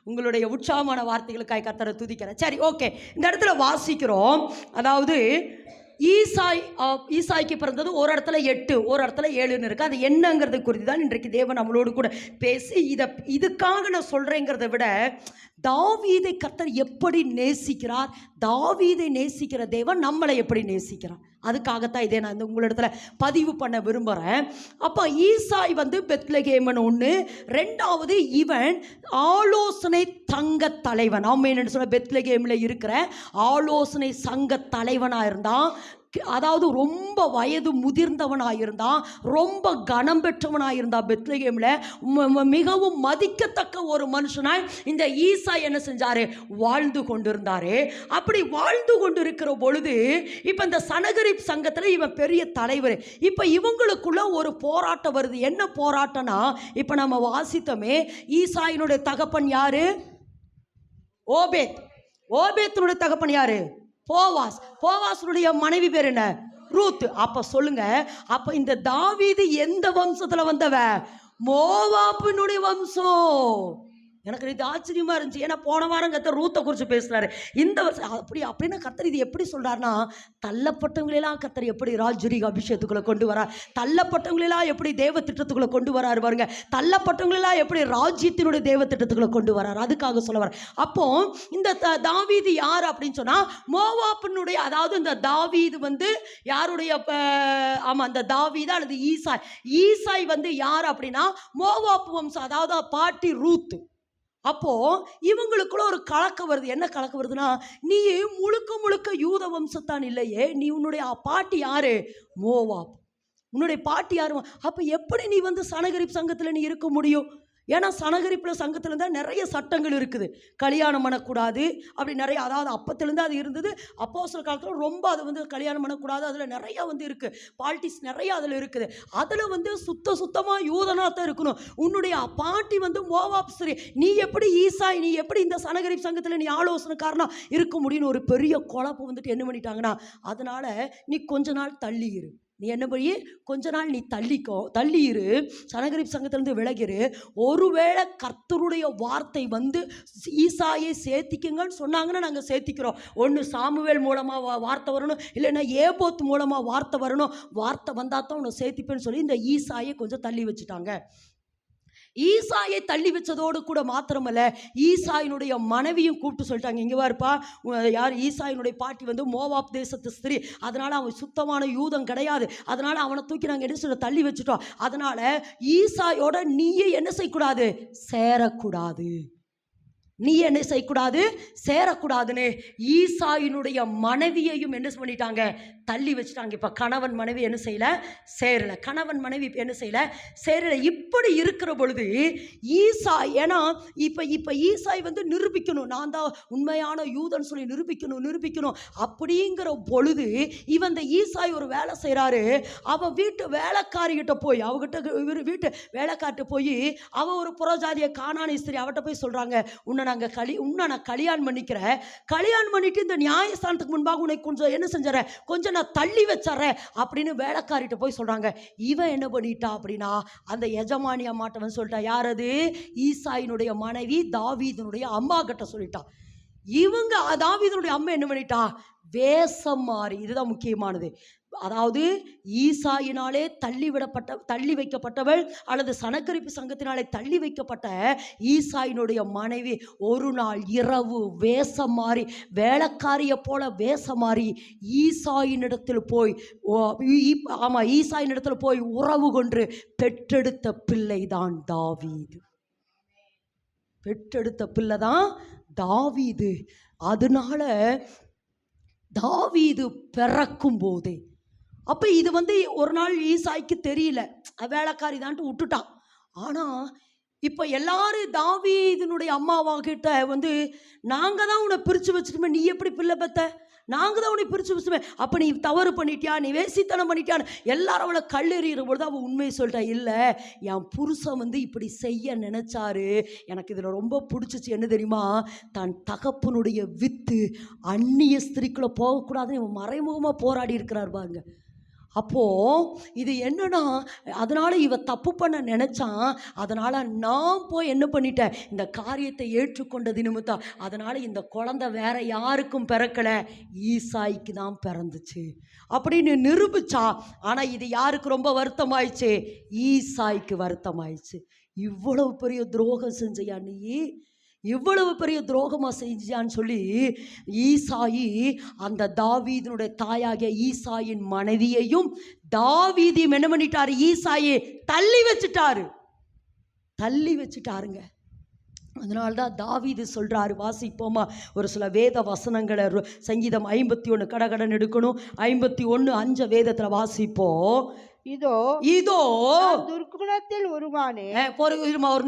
உங்களுடைய உற்சாகமான வார்த்தைகளுக்காக கர்த்தரை துதிக்கிறேன். சரி, ஓகே. இந்த இடத்துல வாசிக்கிறோம். அதாவது ஈசாய்க்கு பிறந்தது ஒரு இடத்துல 8, ஒரு இடத்துல 7ன்னு இருக்கு. அது என்னங்கிறது குறித்து தான் இன்றைக்கு தேவன் நம்மளோடு கூட பேசி இதுக்காக நான் சொல்றேங்கிறத விட, தாவீதை கர்த்தர் எப்படி நேசிக்கிறார், தாவீதை நேசிக்கிற தேவன் நம்மளை எப்படி நேசிக்கிறார், அதுக்காகத்தான் இதே நான் உங்களிடத்துல பதிவு பண்ண விரும்புகிறேன். அப்போ ஈசாய் பெத்லகேமன் 1. 2வது இவன் ஆலோசனை சங்க தலைவன். ஆமென் சொல்ல, பெத்லகேமில் இருக்கிற ஆலோசனை சங்க தலைவனாக இருந்தான். அதாவது ரொம்ப வயது முதிர்ந்தவனாக இருந்தான், ரொம்ப கனம் பெற்றவனாக இருந்தான். பெத்லகேமில் மிகவும் மதிக்கத்தக்க ஒரு மனுஷனாய் இந்த ஈசா என்ன செஞ்சாரு? வாழ்ந்து கொண்டிருந்தாரு. அப்படி வாழ்ந்து கொண்டு இருக்கிற பொழுது இப்போ இந்த சனகரிப் சங்கத்தில் இவன் பெரிய தலைவர். இப்போ இவங்களுக்குள்ள ஒரு போராட்டம் வருது. என்ன போராட்டம்னா, இப்போ நம்ம வாசித்தோமே, ஈசாயினுடைய தகப்பன் யாரு? ஓபேத். ஓபேத்தினுடைய தகப்பன் யாரு? போவாசுடைய மனைவி பேர் என்ன? ரூத். அப்ப சொல்லுங்க, அப்ப இந்த தாவீது எந்த வம்சத்துல வந்தவ? மோவாபினுடைய வம்சம். எனக்கு இது ஆச்சரியமா இருந்துச்சு. ஏன்னா போன வாரம் கர்த்தர் ரூத்தை குறித்து பேசுறாரு. இந்த வருஷம் அப்படின்னா கர்த்தர் இது எப்படி சொல்றாருன்னா, தள்ளப்பட்டவங்களெல்லாம் கர்த்தர் எப்படி ராஜரீக அபிஷேகத்துக்குள்ள கொண்டு வரார், தள்ளப்பட்டவங்களெல்லாம் எப்படி தேவ திட்டத்துக்குள்ள கொண்டு வராரு பாருங்க, தள்ளப்பட்டவங்களெல்லாம் எப்படி ராஜ்யத்தினுடைய தேவ திட்டத்துக்குள்ள கொண்டு வரார், அதுக்காக சொல்ல வர. அப்போ இந்த தாவீது யார் அப்படின்னு சொன்னா, மோவாபினுடைய, அதாவது இந்த தாவீது யாருடைய? அந்த தாவீது அல்லது ஈசாய் யார் அப்படின்னா மோவாப்பு வம்சம், அதாவது பாட்டி ரூத். அப்போ இவங்களுக்குள்ள ஒரு கலக்கம் வருது. என்ன கலக்கம் வருதுன்னா, நீ முழுக்க முழுக்க யூத வம்சத்தான் இல்லையே, நீ உன்னுடைய பாட்டி யாரு? மோவாப். உன்னுடைய பாட்டி யாரு? அப்ப எப்படி நீ வந்து சனகரிப் சங்கத்துல நீ இருக்க முடியும்? ஏன்னா சனகரிப்பில் சங்கத்தில் தான் நிறைய சட்டங்கள் இருக்குது. கல்யாணம் பண்ணக்கூடாது அப்படி நிறைய, அதாவது அப்பத்திலேருந்து அது இருந்தது. அப்போஸ்தலர் காலத்தில் ரொம்ப அது வந்து கல்யாணம் பண்ணக்கூடாது, அதில் நிறையா வந்து இருக்குது. பாலிட்டிக்ஸ் நிறைய அதில் இருக்குது. அதில் வந்து சுத்தமாக யூதனாக தான் இருக்கணும். உன்னுடைய பாட்டி வந்து மோவாப் ஸ்திரீ, நீ எப்படி ஈசாய், நீ எப்படி இந்த சனகரிப் சங்கத்தில் நீ ஆலோசனைக்காரனா இருக்க முடியும்னு ஒரு பெரிய குழப்பம் வந்துட்டு என்ன பண்ணிட்டாங்கன்னா, அதனால் நீ கொஞ்ச நாள் தள்ளி இரு. நீ என்ன பண்ணி கொஞ்ச நாள் நீ தள்ளியிரு, சனகரிப் சங்கத்திலேருந்து விலகிரு. ஒருவேளை கர்த்தருடைய வார்த்தை வந்து ஈசாயை சேர்த்திக்குங்கன்னு சொன்னாங்கன்னா நாங்கள் சேர்த்திக்கிறோம். ஒன்று சாமுவேல் மூலமாக வார்த்தை வரணும், இல்லைன்னா ஏபோத் மூலமாக வார்த்தை வரணும். வார்த்தை வந்தால் தான் உன்னை சேர்த்திப்பேன்னு சொல்லி இந்த ஈசாயை கொஞ்சம் தள்ளி வச்சுட்டாங்க. ஈசாயை தள்ளி வச்சதோடு கூட மாத்திரமல்ல, ஈசாயினுடைய மனைவியும் கூப்பிட்டு சொல்லிட்டாங்க, இங்கே வாருப்பா, யார் ஈசாயினுடைய பாட்டி வந்து மோவாப் தேசத்து ஸ்திரீ, அதனால் அவன் சுத்தமான யூதம் கிடையாது, அதனால் அவனை தூக்கி நாங்கள் என்ன சொல்ல தள்ளி வச்சுட்டோம். அதனால் ஈசாயோட நீயே என்ன செய்யக்கூடாது? சேரக்கூடாது. நீ என்ன செய்யக்கூடாது? சேரக்கூடாதுன்னு ஈசாயினுடைய மனைவியையும் என்ன பண்ணிட்டாங்க? தள்ளி வச்சுட்டாங்க. இப்போ கணவன் மனைவி என்ன செய்யலை? சேரலை. கணவன் மனைவி இப்போ என்ன செய்யலை? சேரலை. இப்படி இருக்கிற பொழுது ஈசாய், ஏன்னா இப்போ ஈசாய் வந்து நிரூபிக்கணும், நான் தான் உண்மையான யூதன் சொல்லி நிரூபிக்கணும் அப்படிங்கிற பொழுது இவன் இந்த ஈசாய் ஒரு வேலை செய்கிறாரு. அவன் வீட்டு வேலைக்காரிகிட்ட போய், அவகிட்ட வீட்டு வேலைக்காரிட்ட போய், அவன் ஒரு புறஜாதிய கானானி ஸ்திரீ, அவட்ட போய் சொல்கிறாங்க, உன்னை நான் கல்யாணம் பண்ணிக்கிறேன், கல்யாணம் பண்ணிட்டு இந்த நியாயஸ்தானத்துக்கு முன்பாக உன்னை கொஞ்சம் என்ன செஞ்சுறேன், கொஞ்சம் நான் தள்ளி வச்சறேன் அப்படின்னு வேலைக்காரிட்ட போய் சொல்றாங்க. இவன் என்ன பண்ணிட்டா அப்படின்னா, அந்த எஜமானி அம்மாட்டவன் சொல்லிட்டா. யார் அது? ஈசாயினுடைய மனைவி தாவீதினுடைய அம்மா கிட்ட சொல்லிட்டா. இவங்க தாவீதினுடைய அம்மா என்ன பண்ணிட்டா? வேஷம் மாறி, இதுதான் முக்கியமானது. அதாவது ஈசாயினாலே தள்ளி வைக்கப்பட்டவள் அல்லது சனகரிப்பு சங்கத்தினாலே தள்ளி வைக்கப்பட்ட ஈசாயினுடைய மனைவி ஒரு நாள் இரவு வேஷம் மாறி, வேலைக்காரிய போல வேஷம் மாறி ஈசாயினிடத்தில் போய் உறவு கொண்டு பெற்றெடுத்த பிள்ளைதான் தாவீது. பெற்றெடுத்த பிள்ளைதான் தாவீது. அதனால தாவீது பிறக்கும் போதே, அப்போ இது வந்து ஒரு நாள் ஈசாய்க்கு தெரியல, வேலைக்காரி தான்ட்டு விட்டுட்டான். ஆனால் இப்போ எல்லாரும் தாவீதினுடைய அம்மாவாகிட்ட வந்து, நாங்கள் தான் உன்னை பிரித்து வச்சுட்டுமே, நீ எப்படி பிள்ளை பெத்த, நாங்கள் தான் உன்னை பிரித்து வச்சுமே, அப்போ நீ தவறு பண்ணிட்டியா, நீ வேசித்தனம் பண்ணிட்டியான்னு எல்லாரும் அவளை கல்லெறிகிற பொழுது அவள் உண்மையை சொல்லிட்டா. இல்லை, என் புருஷன் வந்து இப்படி செய்ய நினச்சாரு, எனக்கு இதில் ரொம்ப பிடிச்சிச்சு என்ன தெரியுமா, தன் தகப்பனுடைய வித்து அந்நிய ஸ்திரீக்குள்ளே போகக்கூடாதுன்னு இவன் மறைமுகமாக போராடி இருக்கிறார் பாருங்க. அப்போது இது என்னன்னா, அதனால் இவ தப்பு பண்ண நினச்சான். அதனால் நான் போய் என்ன பண்ணிட்டேன், இந்த காரியத்தை ஏற்றுக்கொண்டது நிமித்தம், அதனால் இந்த குழந்தை வேற யாருக்கும் பிறக்கலை, ஈசாய்க்கு தான் பிறந்துச்சு அப்படின்னு நிரூபிச்சா. ஆனால் இது யாருக்கு ரொம்ப வருத்தமாயிடுச்சு? ஈசாய்க்கு வருத்தமாயிடுச்சு. இவ்வளவு பெரிய துரோகம் செஞ்சையா நீ, இவ்வளவு பெரிய துரோகமாக செஞ்சான்னு சொல்லி ஈசாயி அந்த தாவீதினுடைய தாயாகிய ஈசாயின் மனைவியையும் தாவீதையும் என்ன பண்ணிட்டாரு? ஈசாயை தள்ளி வச்சுட்டாருங்க. அதனால்தான் தாவீது சொல்றாரு, வாசிப்போமா ஒரு சில வேத வசனங்களை. சங்கீதம் 51 கடகடன் எடுக்கணும். 51:5 வேதத்தில் வாசிப்போம். இதோ துர்க்குணத்தில் உருவானே. ஒரு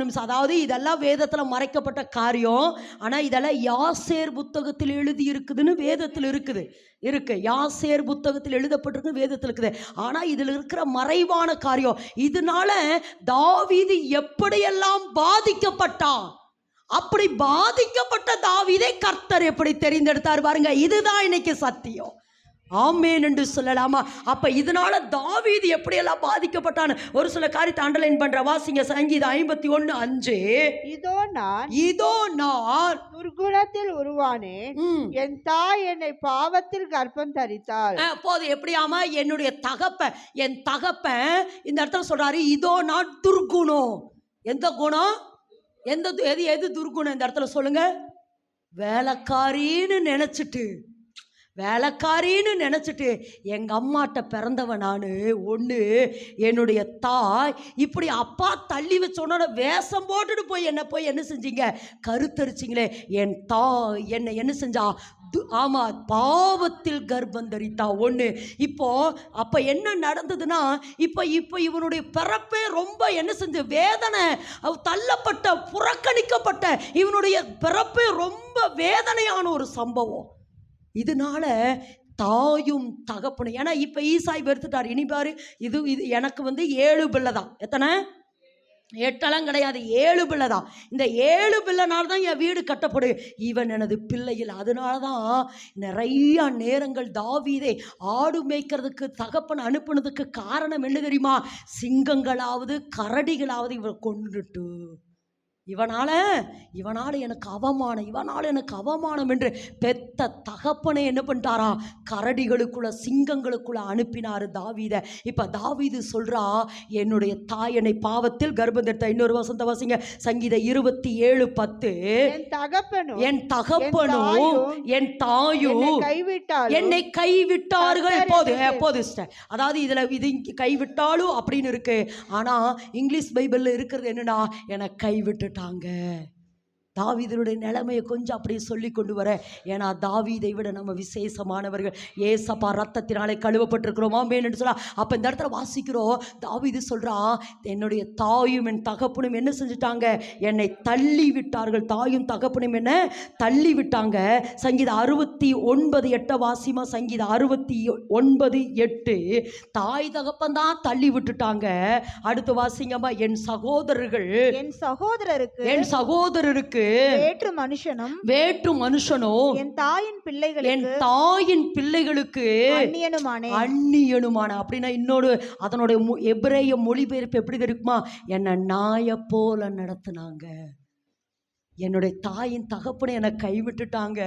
நிமிஷம். அதாவது இதெல்லாம் வேதத்துல மறைக்கப்பட்ட காரியம், ஆனா இதெல்லாம் யாசேர் புத்தகத்தில் எழுதி இருக்குதுன்னு வேதத்தில் இருக்கு. யாசேர் புத்தகத்தில் எழுதப்பட்டிருக்கு, வேதத்தில் இருக்குது. ஆனா இதுல இருக்கிற மறைவான காரியம், இதனால தாவீது எப்படியெல்லாம் பாதிக்கப்பட்டான், அப்படி பாதிக்கப்பட்ட தாவீதை கர்த்தர் எப்படி தெரிந்தெடுத்தார் பாருங்க. இதுதான் இன்னைக்கு சத்தியம். ஆமேன் என்று சொல்லலாமா? அப்ப இதனால தாவீது எப்படியெல்லாம் பாதிக்கப்பட்டான்னு ஒரு சில காரியத்தை அண்டர்லைன் பண்ற. வாசிங்க சங்கீதம் 51:5. இதோ நான் துர்குணத்தில் உருவானேன், என் தாய் என்னை பாவத்தில் கர்ப்பம் தரித்தாள். போது எப்படியாமா என் தகப்பன் இந்த இடத்துல சொல்றாரு, இதோ நான் துர்குணம். எந்த குணம்? எது துர்குணம் இந்த இடத்துல சொல்லுங்க? வேலைக்காரின்னு நினைச்சிட்டு, வேலைக்காரின்னு நினச்சிட்டு எங்கள் அம்மாட்ட பிறந்தவன் நான். ஒன்று என்னுடைய தாய் இப்படி அப்பா தள்ளி வச்சோன்னோட வேஷம் போட்டுட்டு போய் என்ன செஞ்சீங்க, கருத்தரிச்சிங்களே. என் தாய் என்னை என்ன செஞ்சா, ஆமா, பாவத்தில் கர்ப்பம் தரித்தா. ஒன்று இப்போ அப்போ என்ன நடந்ததுன்னா, இப்போ இவனுடைய பிறப்பே ரொம்ப என்ன செஞ்ச வேதனை, தள்ளப்பட்ட புறக்கணிக்கப்பட்ட இவனுடைய பிறப்பே ரொம்ப வேதனையான ஒரு சம்பவம். இதனால தாயும் தகப்பனும், ஏன்னா இப்போ ஈசாய் வெறுத்துட்டார். இனி பாரு, இது எனக்கு 7 பிள்ளை தான். எத்தனை? 8 கிடையாது, 7 பிள்ளை தான். இந்த 7 பிள்ளைனால தான் என் வீடு கட்டப்படும். இவன் எனது பிள்ளைகள். அதனால தான் நிறைய நேரங்கள் தாவீதை ஆடு மேய்க்கிறதுக்கு தகப்பன் அனுப்புனதுக்கு காரணம் என்ன தெரியுமா? சிங்கங்களாவது கரடிகளாவது இவரை கொண்டுட்டு, இவனால எனக்கு அவமானம் என்று பெத்த தகப்பனை என்ன பண்ணிட்டாரா, கரடிகளுக்குள்ள சிங்கங்களுக்குள்ள அனுப்பினாரு தாவீதை. இப்ப தாவீது சொல்றா, என்னுடைய தாய் என்னை பாவத்தில் கர்ப்பம் தரித்தா. இன்னொரு வசந்த வாசிங்க, சங்கீதம் 27:10. என் தகப்பனும் என் தாயும் என்னை கைவிட்டார்கள். எப்போது அதாவது இது கைவிட்டாலும் அப்படின்னு இருக்கு. ஆனா இங்கிலீஷ் பைபிள்ல இருக்கிறது என்னன்னா, என்னை கைவிட்டு தாவீதுடைய நிலைமையை கொஞ்சம் அப்படியே சொல்லி கொண்டு வர. ஏன்னா தாவீதை விட நம்ம விசேஷமானவர்கள். ஏசப்பா ரத்தத்தினாலே கழுவப்பட்டிருக்கிறோமா என்று சொல்ல. அப்போ இந்த இடத்துல வாசிக்கிறோம், தாவீது சொல்றா, என்னுடைய தாயும் என் தகப்பனும் என்ன செஞ்சுட்டாங்க, என்னை தள்ளி விட்டார்கள். தாயும் தகப்பனும் என்ன தள்ளி விட்டாங்க. சங்கீதம் 69:8 வாசிமா. சங்கீதம் 69:8. தாய் தகப்பன் தான் தள்ளி விட்டுட்டாங்க. அடுத்து வாசிங்கம்மா, என் சகோதரருக்கு வேற்று மனுஷனும் என் தாயின் பிள்ளைகளுக்கு அந்நியனுமான. அப்படின்னா இன்னொரு அதனுடைய எபிரேய மொழிபெயர்ப்பு எப்படி இருக்குமா, என்னை நாய போல நடத்தினாங்க. என்னுடைய தாயின் தகப்பனை என்னை கைவிட்டுட்டாங்க.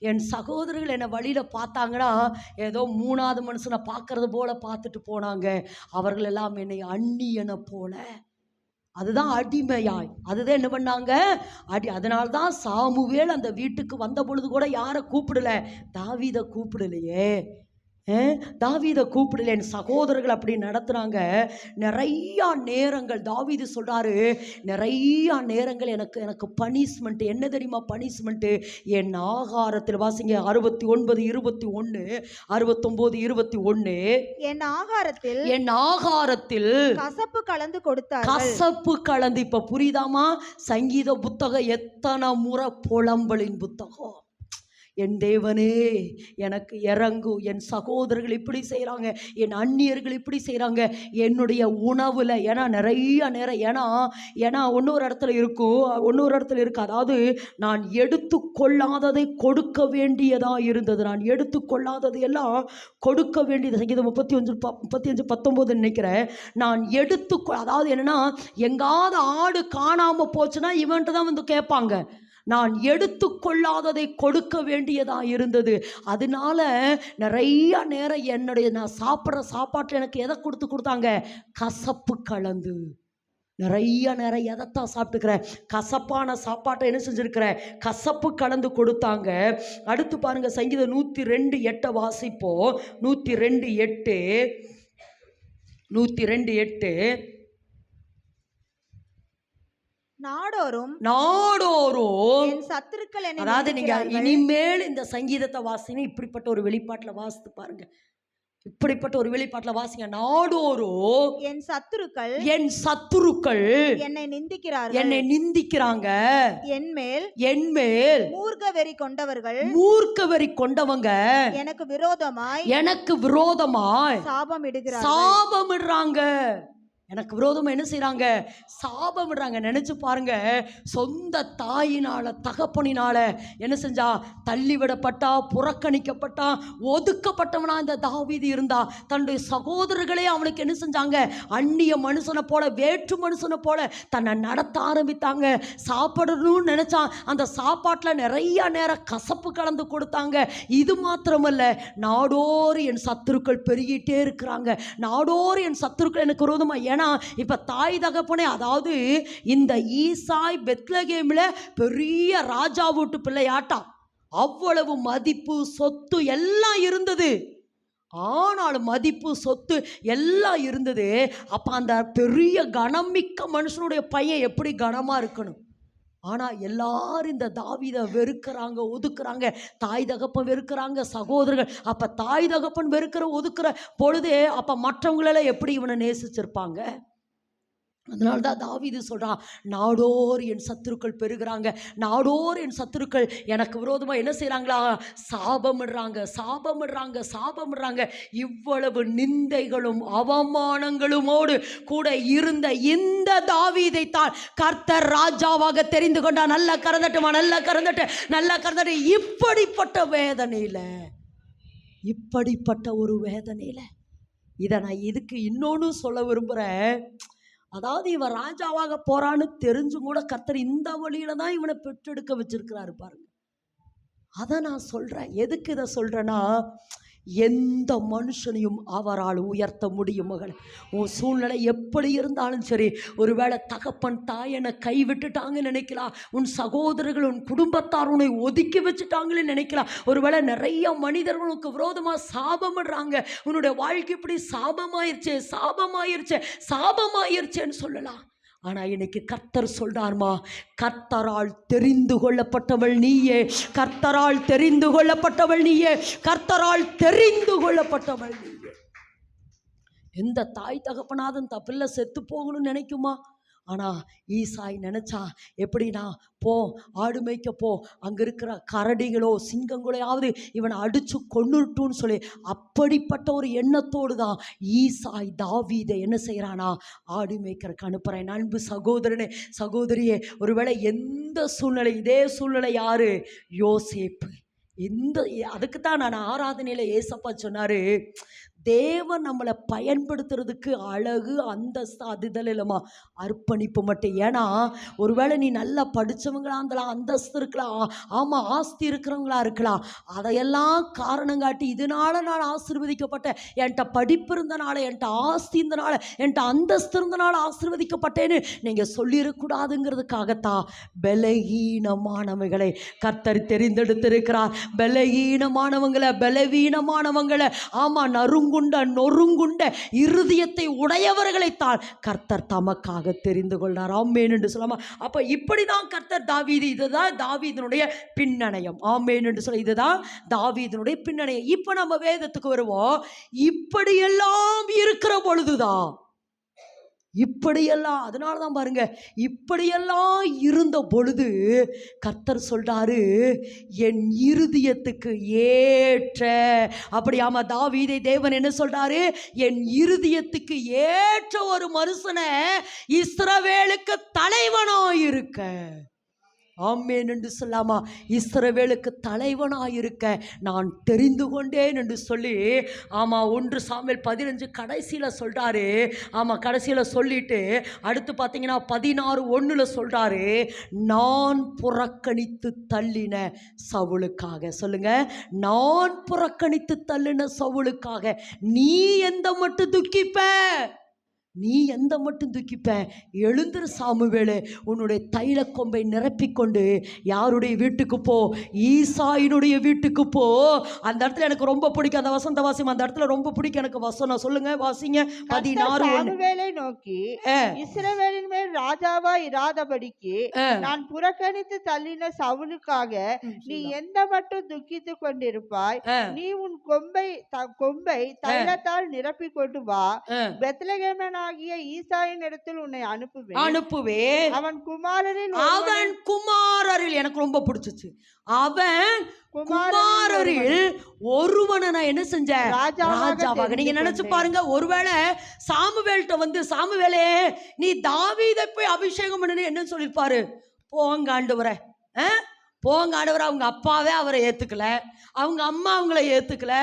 என் சகோதரர்கள் என்னை வழியில் பார்த்தாங்கன்னா ஏதோ 3வது மனுஷனை பார்க்கறது போல பார்த்துட்டு போனாங்க. அவர்கள் எல்லாம் என்னை அந்நியனை போல, அதுதான் அடிமையாய், அதுதான் என்ன பண்ணாங்க, அதனால்தான் சாமுவேல் அந்த வீட்டுக்கு வந்த பொழுது கூட யாரை கூப்பிடல, தாவீதை கூப்பிடலையே. தாவீதை கூப்பிடல, என் சகோதரர்கள் அப்படி நடத்துனாங்க. நிறையா நேரங்கள் தாவீது சொல்றாரு, நிறையா நேரங்கள் எனக்கு பனிஷ்மெண்ட். என்ன தெரியுமா பனிஷ்மெண்ட்டு? என் ஆகாரத்தில் வாசிங்க 69:21, 69:21. என் ஆகாரத்தில் கசப்பு கலந்து கொடுத்தார். கசப்பு கலந்து. இப்ப புரியுதாமா? சங்கீத புத்தகம் எத்தனை முறை புலம்பலின் புத்தகம். என் தேவனே எனக்கு இறங்கு, என் சகோதரர்கள் இப்படி செய்கிறாங்க, என் அந்நியர்கள் இப்படி செய்கிறாங்க என்னுடைய உணவில். ஏன்னா நிறைய நேரம் ஏன்னா இன்னொரு இடத்துல இருக்கும். அதாவது நான் எடுத்துக்கொள்ளாததை கொடுக்க வேண்டியதாக இருந்தது. நான் எடுத்துக்கொள்ளாதது எல்லாம் கொடுக்க வேண்டியது. சங்கீதம் 35:19 நினைக்கிறேன். நான் அதாவது என்னன்னா, எங்காவது ஆடு காணாமல் போச்சுன்னா இவன்ட்டு தான் வந்து கேட்பாங்க. நான் எடுத்துக்கொள்ளாததை கொடுக்க வேண்டியதாக இருந்தது. அதனால நிறைய நேரம் நான் சாப்பிட்ற சாப்பாட்டில் எனக்கு எதை கொடுத்தாங்க, கசப்பு கலந்து. நிறைய நேரம் எதைத்தான் சாப்பிட்டுக்கிறேன், கசப்பான சாப்பாட்டை என்ன செஞ்சுருக்கிறேன், கசப்பு கலந்து கொடுத்தாங்க. அடுத்து பாருங்க, சங்கீதம் 102:8 வாசிப்போம். 102:8. நாடோறும் என் சத்துருக்கள், அதாவது நீங்க இனிமேல் இந்த சங்கீதத்தை வாசிங்க, இப்படிப்பட்ட ஒரு வெளிப்பாட்டில் வாசித்து பாருங்க. இப்படிப்பட்ட ஒரு வெளிப்பாட்டில் வாசிங்க. நாடோறும் என் சத்துருக்கள் என்னை நிந்திக்கிறாங்க. என் மேல் மூர்க்க வெறி கொண்டவங்க எனக்கு விரோதமாய் சாபமிடுறாங்க. எனக்கு விரோதமாக என்ன செய்கிறாங்க, சாபமிடுறாங்க. நினச்சி பாருங்க, சொந்த தாயினால தகப்பனினால என்ன செஞ்சா, தள்ளிவிடப்பட்டா, புறக்கணிக்கப்பட்டா, ஒதுக்கப்பட்டவனா இந்த தாவீது இருந்தா. தன்னுடைய சகோதரர்களே அவனுக்கு என்ன செஞ்சாங்க, அந்நிய மனுஷனை போல, வேற்று மனுஷனை போல தன்னை நடத்த ஆரம்பித்தாங்க. சாப்பிடணும்னு நினைச்சான், அந்த சாப்பாட்டில் நிறைய நேரம் கசப்பு கலந்து கொடுத்தாங்க. இது மாத்திரமல்ல, நாடோறு என் சத்துருக்கள் பெருகிட்டே இருக்கிறாங்க. நாடோறு என் சத்துருக்கள் எனக்கு விரோதமா. ஏன்னா இப்ப தாய் தகப்பனே, அதாவது இந்த ஈசாய் பெத்லகேமில் பெரிய ராஜா வீட்டு பிள்ளையாட்டான். அவ்வளவு மதிப்பு சொத்து எல்லாம் இருந்தது. ஆனாலும் மதிப்பு சொத்து எல்லாம் இருந்தது. அப்ப அந்த பெரிய கனமிக்க மனுஷனுடைய பையன் எப்படி கனமா இருக்கணும்? ஆனா எல்லாரும் இந்த தாவீதை வெறுக்கிறாங்க, ஒதுக்குறாங்க. தாய் தகப்பன் வெறுக்கிறாங்க, சகோதரர்கள். அப்ப தாய் தகப்பன் ஒதுக்குற பொழுது அப்ப மற்றவங்களெல்லாம் எப்படி இவனை நேசிச்சிருப்பாங்க? அதனால தான் தாவீது சொல்றான், நாடோர் என் சத்துருக்கள் பெருகிறாங்க, நாடோர் என் சத்துருக்கள் எனக்கு விரோதமா என்ன செய்றாங்களா? சாபமிடுறாங்க. இவ்வளவு நிந்தைகளும் அவமானங்களுமோடு கூட இருந்த இந்த தாவீதை தான் கர்த்தர் ராஜாவாக தெரிந்து கொண்டார். நல்லா கறந்துட்டு இப்படிப்பட்ட ஒரு வேதனையில இதை நான் இதுக்கு இன்னொன்னு சொல்ல விரும்புறேன். அதாவது இவன் ராஜாவாக போறான்னு தெரிஞ்சும் கூட கர்த்தர் இந்த வழியில தான் இவனை பெற்றெடுக்க வச்சிருக்கிறாரு பாருங்க. அதை நான் சொல்றேன். எதுக்கு இதை சொல்றேன்னா, எந்த மனுஷனையும் அவரால் உயர்த்த முடியும் மகள். உன் சூழ்நிலை எப்படி இருந்தாலும் சரி, ஒருவேளை தகப்பன் தாயனை கைவிட்டுட்டாங்கன்னு நினைக்கலாம், உன் சகோதரர்கள் உன் குடும்பத்தார் உன்னை ஒதுக்கி வச்சுட்டாங்கன்னு நினைக்கலாம், ஒருவேளை நிறைய மனிதர்களுக்கு விரோதமாக சாபமிடுறாங்க, உன்னுடைய வாழ்க்கை இப்படி சாபமாயிருச்சேன்னு சொல்லலாம். ஆனா இன்னைக்கு கர்த்தர் சொல்றார்மா, கர்த்தரால் தெரிந்து கொள்ளப்பட்டவள் நீயே, கர்த்தரால் தெரிந்து கொள்ளப்பட்டவள் நீயே. எந்த தாய் தகப்பனாதும் தப்பில்லை செத்து போகணும்னு நினைக்குமா? ஆனால் ஈசாய் நினச்சா எப்படின்னா, போ ஆடு மேய்க்க போ, அங்கே இருக்கிற கரடிகளோ சிங்கங்களையாவது இவனை அடித்து கொன்னுட்டுன்னு சொல்லி அப்படிப்பட்ட ஒரு எண்ணத்தோடு தான் ஈசாய் தாவீதை என்ன செய்கிறானா, ஆடு மேய்க்கிறக்கு அனுப்புகிறேன். அன்பு சகோதரனே சகோதரியே, ஒருவேளை எந்த சூழ்நிலை, இதே சூழ்நிலை யாரு? யோசேப்பு. அதுக்கு தான் நான் ஆராதனையில் ஏசப்பா சொன்னார், தேவன் நம்மளை பயன்படுத்துறதுக்கு அழகு அந்தஸ்து அதுதல் இல்லைம்மா, அர்ப்பணிப்பு மட்டும். ஏன்னா ஒருவேளை நீ நல்லா படித்தவங்களா இருந்தாலும், அந்தஸ்து இருக்கலாம், ஆமாம் ஆஸ்தி இருக்கிறவங்களா இருக்கலாம், அதையெல்லாம் காரணம் காட்டி இதனால நான் ஆசீர்வதிக்கப்பட்டேன், என்கிட்ட படிப்பு இருந்தனால, என்கிட்ட ஆஸ்தி இருந்தனால, என்கிட்ட அந்தஸ்து இருந்தனால ஆசீர்வதிக்கப்பட்டேன்னு நீங்கள் சொல்லிடக்கூடாதுங்கிறதுக்காகத்தான் பலகீனமானவங்களை கர்த்தர் தெரிந்தெடுத்திருக்கிறார். பலவீனமானவங்களை ஆமாம் நொறுங்குண்ட இருதயத்தை உடையவர்களைத்தான் கர்த்தர் தமக்காக தெரிந்து கொள்ளார். ஆமென் என்று சொல்லாமா? அப்ப இப்படிதான் கர்த்தர் தாவீது, இதுதான் தாவீதினுடைய பின்னணியம். ஆமென் என்று சொல்ல, இதுதான் தாவீதினுடைய பின்னணியம். இப்ப நம்ம வேதத்துக்கு வருவோம். இப்படியெல்லாம் இருக்கிற பொழுதுதான், இப்படியெல்லாம், அதனால தான் பாருங்க, இப்படியெல்லாம் இருந்த பொழுது கர்த்தர் சொல்றாரு, என் இருதயத்துக்கு ஏற்ற, அப்படியாம தாவீதை தேவன் என்ன சொல்றாரு, என் இருதயத்துக்கு ஏற்ற ஒரு மனுஷனை இஸ்ரவேலுக்கு தலைவனாயிருக்க. ஆமென் என்று சொல்லாமா? இஸ்ரவேலுக்கு தலைவனாயிருக்க நான் தெரிந்து கொண்டேன் என்று சொல்லி, ஆமாம் 1 சாமுவேல் 15 கடைசியில் சொல்கிறாரு. ஆமாம் கடைசியில் சொல்லிட்டு அடுத்து பார்த்தீங்கன்னா 16:1 சொல்கிறாரு, நான் புறக்கணித்து தள்ளின சவுலுக்காக. சொல்லுங்க, நான் புறக்கணித்து தள்ளின சவுலுக்காக நீ எந்த மட்டும் துக்கிப்ப? எழுந்திரு சாமுவேலே, உன்னுடைய தைல கொம்பை நிரப்பிக்கொண்டு யாருடைய வீட்டுக்கு போ? ஈசாயினுடைய வீட்டுக்கு போ. அந்த இடத்துல எனக்கு ரொம்ப பிடிக்கும் அந்த வசந்த வாசியம், அந்த இடத்துல ரொம்ப பிடிக்கும் எனக்கு வசனம். சொல்லுங்க, வாசிங்க. 16:1 நோக்கி, இஸ்ரவேலின் மேல் ராஜாவா இராதபடிக்கு நான் புறக்கணித்து தள்ளின சவுலுக்காக நீ எந்த மட்டும் துக்கித்துக் கொண்டிருப்பாய்? நீ உன் கொம்பை தைலத்தால் நிரப்பி கொண்டு வா, பெத்லகேமனாகிய ஈசாயின் இடத்தில் உன்னை அனுப்புவேன். அவன் குமாரரில் எனக்கு ரொம்ப பிடிச்சிச்சு, அவன் குமாரரில் ஒருவனை நான் என்ன செஞ்சேன்? ராஜாவாக. நீங்க நினைச்சு பாருங்க, ஒருவேளை சாமுவேல்கிட்ட சாமுவேலே நீ தாவீதை போய் அபிஷேகம் பண்ணு என்ன சொல்லிருப்பாரு? போங்க ஆண்டவரே, போங்க ஆண்டவர். அவங்க அப்பாவே அவரை ஏற்றுக்கல, அவங்க அம்மா அவங்கள ஏற்றுக்கல,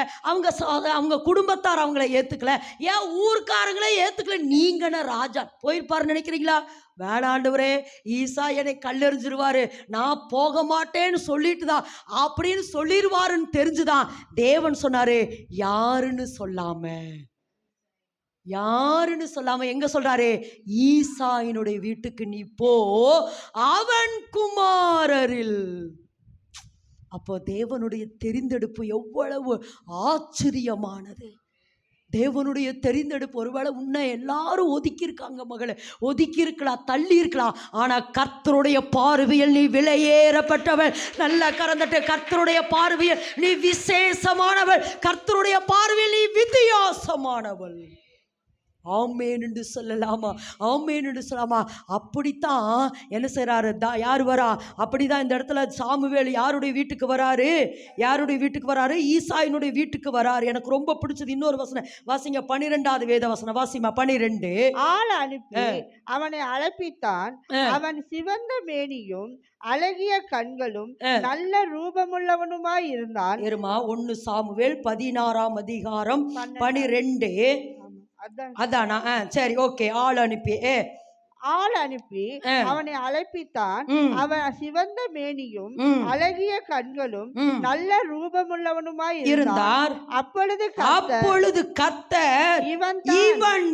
அவங்க குடும்பத்தார் அவங்கள ஏற்றுக்கல, ஏன் ஊர்க்காரங்களே ஏற்றுக்கல, நீங்கன்னு ராஜா போயிருப்பாரு நினைக்கிறீங்களா? வேணாண்டவரே, ஈசா என்னை கல்லெறிஞ்சிருவாரு, நான் போக மாட்டேன்னு சொல்லிட்டு தான் அப்படின்னு சொல்லிடுவாருன்னு தெரிஞ்சுதான் தேவன் சொன்னாரு, யாருன்னு சொல்லாம எங்க சொல்றாரு? ஈசாயினுடைய வீட்டுக்கு நீ போ, அவன் குமாரரில். அப்போ தேவனுடைய தெரிந்தெடுப்பு எவ்வளவு ஆச்சரியமானது. தேவனுடைய தெரிந்தெடுப்பு. ஒருவேளை உன்னை எல்லாரும் ஒதுக்கியிருக்காங்க மகளே, ஒதுக்கி இருக்கலாம், தள்ளி இருக்கலாம். ஆனா கர்த்தருடைய பார்வையில் நீ விலையேறப்பட்டவள். நல்ல கரந்தட்டு. கர்த்தருடைய பார்வையில் நீ விசேஷமானவள். கர்த்தருடைய பார்வையில் நீ வித்தியாசமானவள். ஆமேன் என்று சொல்லலாமா? ஆமேன் என்று சொல்லலாமா? அப்படித்தான் என்ன செய்றாரு? யார் வரா? அப்படிதான் இந்த இடத்துல சாமுவேல் யாருடைய வீட்டுக்கு வராரு? யாருடைய வீட்டுக்கு வராரு? ஈசாயினுடைய வீட்டுக்கு வராரு. எனக்கு ரொம்ப பிடிச்சது இன்னொரு வசனம் வாசிங்க, 12வது வேத வசனம் வாசிமா. 12. ஆள் அனுப்பி அவனை அழைப்பித்தான். அவன் சிவந்த மேனியும் அழகிய கண்களும் நல்ல ரூபமுள்ளவனுமாய் இருந்தான். 1 சாமுவேல் 16ஆம் அதிகாரம் 12. அதானா? சரி, ஓகே. ஆள் அனுப்பி அவனை அழைப்பித்தான். அவன் சிவந்த மேனியும் அழகிய கண்களும் நல்ல ரூபமுள்ளவனுமாய் இருந்தார். அப்பொழுது கர்த்தர் இவன்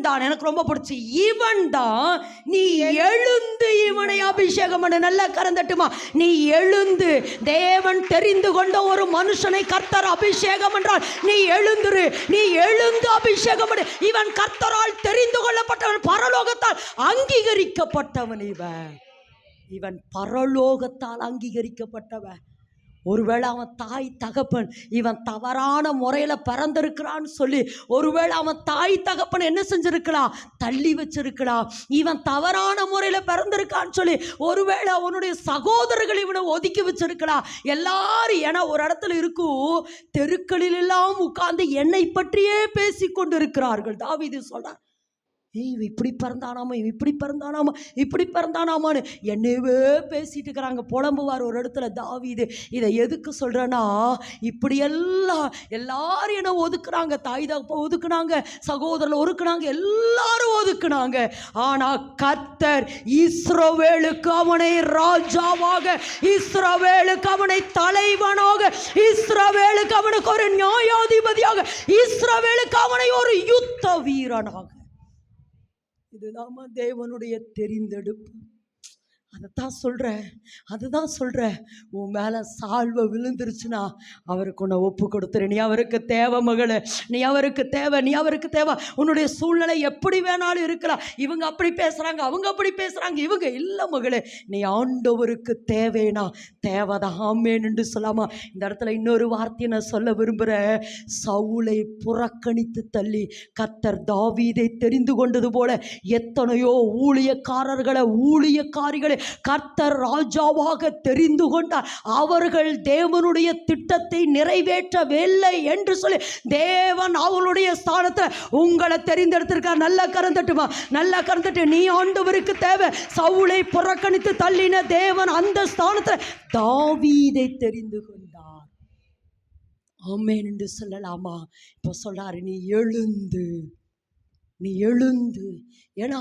தான், எனக்கு ரொம்ப பிடிச்சி, இவன் தான் நீ எழுந்து இவனை அபிஷேகம் பண்ண. நல்லா கரந்தட்டுமா? நீ எழுந்து, தேவன் தெரிந்து கொண்ட ஒரு மனுஷனை கர்த்தர் அபிஷேகம் என்றால் நீ எழுந்துரு. நீ எழுந்து அபிஷேகம் பண்ணு. இவன் கர்த்தரால் தெரிந்து கொள்ளப்பட்டவன், பரலோகத்தால் அங்கீகரிக்கப்பட்டவன். இவன் பரலோகத்தால் அங்கீகரிக்கப்பட்டவன். ஒருவேளை அவன் தாய் தகப்பன் இவன் தவறான முறையில் பிறந்திருக்கிறான்னு சொல்லி ஒருவேளை அவன் தாய் தகப்பன் என்ன செஞ்சிருக்கலாம்? தள்ளி வச்சிருக்கலாம். இவன் தவறான முறையில் பிறந்திருக்கான்னு சொல்லி ஒருவேளை அவனுடைய சகோதரர்கள் இவனை ஒதுக்கி வச்சிருக்கலாம். எல்லாரும் ஏன்னா ஒரு இடத்துல இருக்கும், தெருக்களில் எல்லாம் உட்கார்ந்து என்னை பற்றியே பேசி கொண்டு இருக்கிறார்கள். தாவீது சொல்றார், இவன் இப்படி பிறந்தானாமா, இவன் இப்படி பிறந்தானாமா, இப்படி பிறந்தானாமான்னு என்னவே பேசிட்டு இருக்கிறாங்க, புலம்புவார் ஒரு இடத்துல தாவீது. இதை எதுக்கு சொல்கிறேன்னா, இப்படியெல்லாம் எல்லாரும் என்ன ஒதுக்குறாங்க, தாய் தகப்ப ஒதுக்குனாங்க, சகோதரர் ஒதுக்குனாங்க, எல்லாரும் ஒதுக்குனாங்க. ஆனால் கர்த்தர் இஸ்ரவேலுக்கு அவனை ராஜாவாக, இஸ்ரவேலுக்கு அவனை தலைவனாக, இஸ்ரவேலுக்கு அவனுக்கு ஒரு நியாயாதிபதியாக, இஸ்ரவேலுக்கு அவனை ஒரு யுத்த வீரனாக. இதுதான் தேவனுடைய தெரிந்தெடுப்பு. அதுதான் சொல்கிறேன். உன் மேலே சால்வை விழுந்துருச்சுன்னா அவருக்கு உன்னை ஒப்பு கொடுத்துரு. நீ அவருக்கு தேவை மகளே, நீ அவருக்கு தேவை. உன்னுடைய சூழ்நிலை எப்படி வேணாலும் இருக்கலாம். இவங்க அப்படி பேசுகிறாங்க, அவங்க அப்படி பேசுகிறாங்க, இவங்க இல்லை மகளே, நீ ஆண்டவருக்கு தேவைனா தேவைதான். ஆமேன் என்று சொல்லாமா? இந்த இடத்துல இன்னொரு வார்த்தையை நான் சொல்ல விரும்புகிறேன். சவுலை புறக்கணித்து தள்ளி கர்த்தர் தாவீதை தெரிந்து கொண்டது போல எத்தனையோ ஊழியக்காரிகளை கர்த்தர் ராஜாவாக தெரிந்து கொண்டார். அவர்கள் தேவனுடைய திட்டத்தை நிறைவேற்றவில்லை என்று சொல்லி தேவன் அவளுடைய ஸ்தானத்தில் உங்களை தெரிந்தெடுத்திருக்கார். நல்லா கரந்தட்டுமா? நல்லா கரந்தட்டு. நீ ஆண்டவருக்கு தேவை. சவுலை புறக்கணித்து தள்ளின தேவன் அந்த ஸ்தானத்தில் தாவீதை தெரிந்து கொண்டார். ஆமென் என்று சொல்லலாமா? இப்போ சொல்றாரு, நீ எழுந்து. ஏன்னா